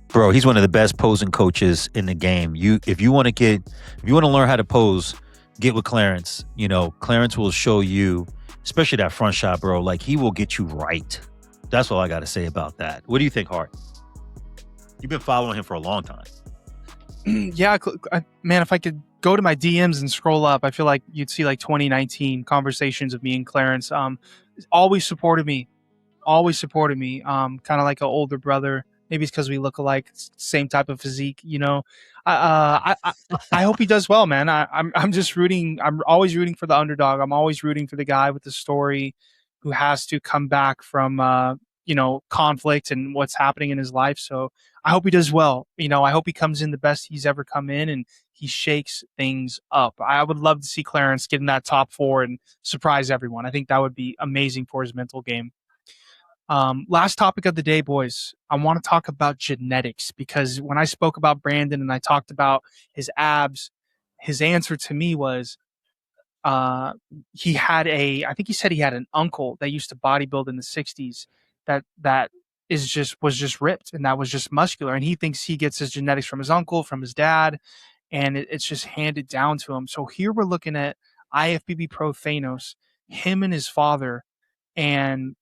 Bro, he's one of the best posing coaches in the game. If you want to learn how to pose, get with Clarence. Clarence will show you, especially that front shot, bro. Like, he will get you right. That's all I got to say about that. What do you think, Hart? You've been following him for a long time. Yeah, man, if I could go to my DMs and scroll up, I feel like you'd see like 2019 conversations of me and Clarence. Always supported me. Kind of like an older brother. Maybe it's because we look alike, same type of physique, I hope he does well, man. I'm just rooting. I'm always rooting for the underdog. I'm always rooting for the guy with the story who has to come back from, conflict and what's happening in his life. So I hope he does well. I hope he comes in the best he's ever come in and he shakes things up. I would love to see Clarence get in that top 4 and surprise everyone. I think that would be amazing for his mental game. Last topic of the day, boys. I want to talk about genetics, because when I spoke about Brandon and I talked about his abs, his answer to me was, I think he said he had an uncle that used to bodybuild in the 60s that was just ripped, and that was just muscular. And he thinks he gets his genetics from his uncle, from his dad, and it's just handed down to him. So here we're looking at IFBB Pro Thanos, him and his father, and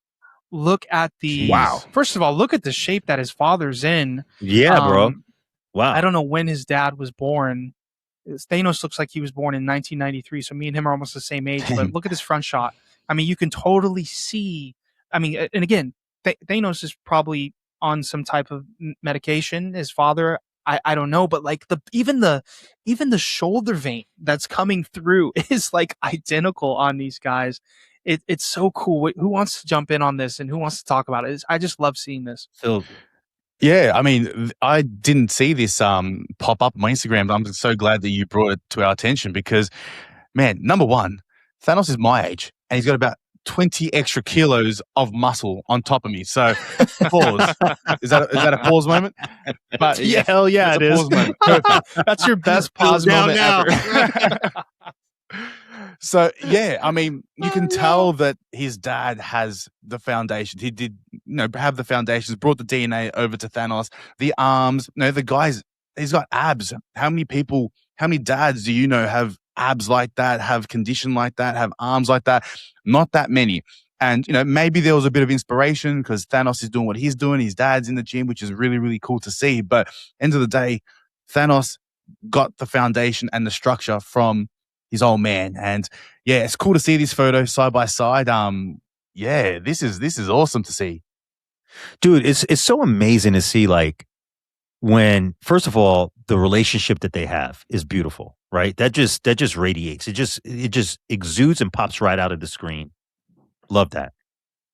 look at the First of all, look at the shape that his father's in. Yeah, bro. Wow. I don't know when his dad was born. Thanos looks like he was born in 1993, so me and him are almost the same age. But look at his front shot. You can totally see. And again, Thanos is probably on some type of medication. His father, I don't know, but like even the shoulder vein that's coming through is like identical on these guys. It's so cool. Who wants to jump in on this and who wants to talk about it? I just love seeing this. Phil. Yeah, I didn't see this pop up on my Instagram, but I'm so glad that you brought it to our attention because, man, number one, Thanos is my age and he's got about 20 extra kilos of muscle on top of me. So pause. Is that a pause moment? But Yeah, hell yeah, that's it a is. pause moment. Perfect. That's your best pause Down moment now. ever. So yeah, I mean, you can tell that his dad has the foundation. He did, have the foundations, brought the DNA over to Thanos, the arms, the guys, he's got abs. How many dads do you know have abs like that, have condition like that, have arms like that? Not that many. And, maybe there was a bit of inspiration because Thanos is doing what he's doing. His dad's in the gym, which is really, really cool to see. But end of the day, Thanos got the foundation and the structure from his old man. And yeah, it's cool to see these photos side by side. Yeah, this is awesome to see. Dude, it's so amazing to see, like, when, first of all, the relationship that they have is beautiful, right? That just radiates. It just exudes and pops right out of the screen. Love that.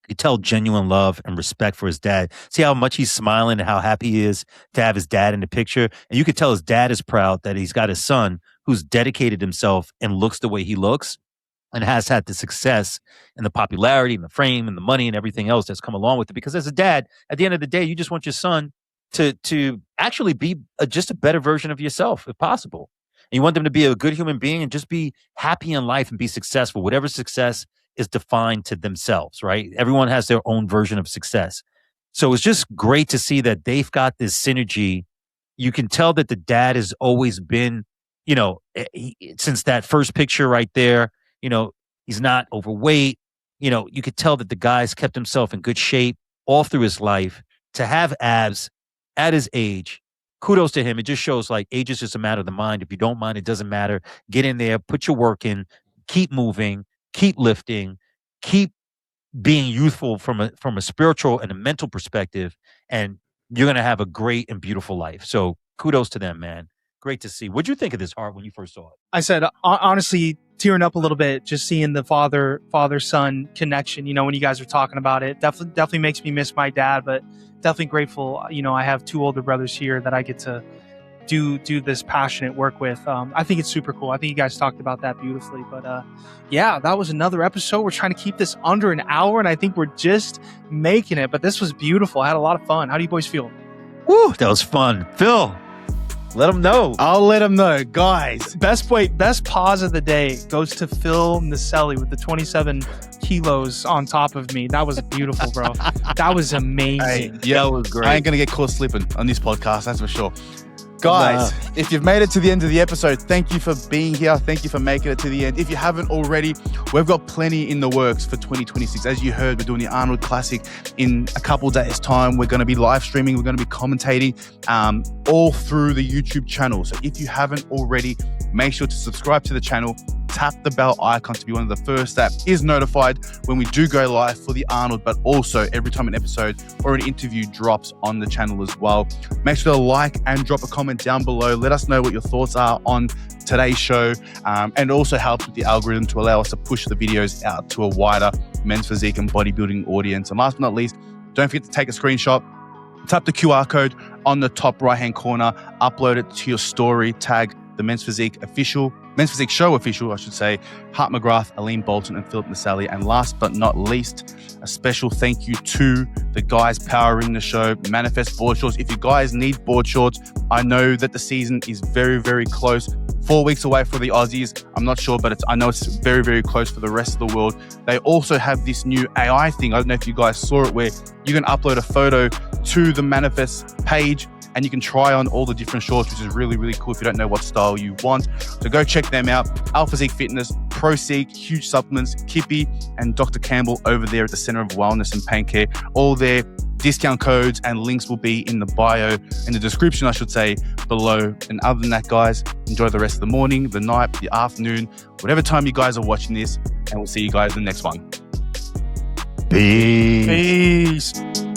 You tell genuine love and respect for his dad. See how much he's smiling and how happy he is to have his dad in the picture. And you could tell his dad is proud that he's got his son who's dedicated himself and looks the way he looks and has had the success and the popularity and the fame and the money and everything else that's come along with it. Because as a dad, at the end of the day, you just want your son to actually be just a better version of yourself, if possible. And you want them to be a good human being and just be happy in life and be successful. Whatever success is defined to themselves, right? Everyone has their own version of success. So it's just great to see that they've got this synergy. You can tell that the dad has always been, since that first picture right there, he's not overweight. You could tell that the guy's kept himself in good shape all through his life. To have abs at his age, kudos to him. It just shows like age is just a matter of the mind. If you don't mind, it doesn't matter. Get in there, put your work in, keep moving, keep lifting, keep being youthful from a spiritual and a mental perspective, and you're going to have a great and beautiful life. So kudos to them, man. Great to see. What'd you think of this art when you first saw it? I said, honestly, tearing up a little bit, just seeing the father-son connection, when you guys are talking about it, definitely makes me miss my dad, but definitely grateful. I have two older brothers here that I get to do this passionate work with. I think it's super cool. I think you guys talked about that beautifully, but yeah, that was another episode. We're trying to keep this under an hour, and I think we're just making it, but this was beautiful. I had a lot of fun. How do you boys feel? Woo, that was fun. Phil, let them know. I'll let them know, guys. Best pause of the day goes to Phil Naselli with the 27 kilos on top of me. That was beautiful, bro. That was amazing. That was great. I ain't gonna get caught slipping on this podcast, that's for sure. Guys, if you've made it to the end of the episode, thank you for being here. Thank you for making it to the end. If you haven't already, we've got plenty in the works for 2026. As you heard, we're doing the Arnold Classic in a couple days' time. We're going to be live streaming. We're going to be commentating all through the YouTube channel. So if you haven't already, make sure to subscribe to the channel. Tap the bell icon to be one of the first that is notified when we do go live for the Arnold, but also every time an episode or an interview drops on the channel as well. Make sure to like and drop a comment down below. Let us know what your thoughts are on today's show, and also helps with the algorithm to allow us to push the videos out to a wider men's physique and bodybuilding audience. And last but not least, don't forget to take a screenshot, tap the QR code on the top right-hand corner, upload it to your story, tag the Men's Physique Show official, I should say, Hart McGrath, Aline Bolton, and Philip Naselli. And last but not least, a special thank you to the guys powering the show, Manifest Board Shorts. If you guys need board shorts, I know that the season is very, very close. 4 weeks away for the Aussies. I'm not sure, but I know it's very, very close for the rest of the world. They also have this new AI thing. I don't know if you guys saw it, where you can upload a photo to the Manifest page and you can try on all the different shorts, which is really, really cool if you don't know what style you want. So go check them out. Physique Fitness, Croce, Huge Supplements, Kippy, and Dr. Campbell over there at the Center of Wellness and Pain Care. All their discount codes and links will be in the bio, in the description, I should say, below. And other than that, guys, enjoy the rest of the morning, the night, the afternoon, whatever time you guys are watching this, and we'll see you guys in the next one. Peace. Peace.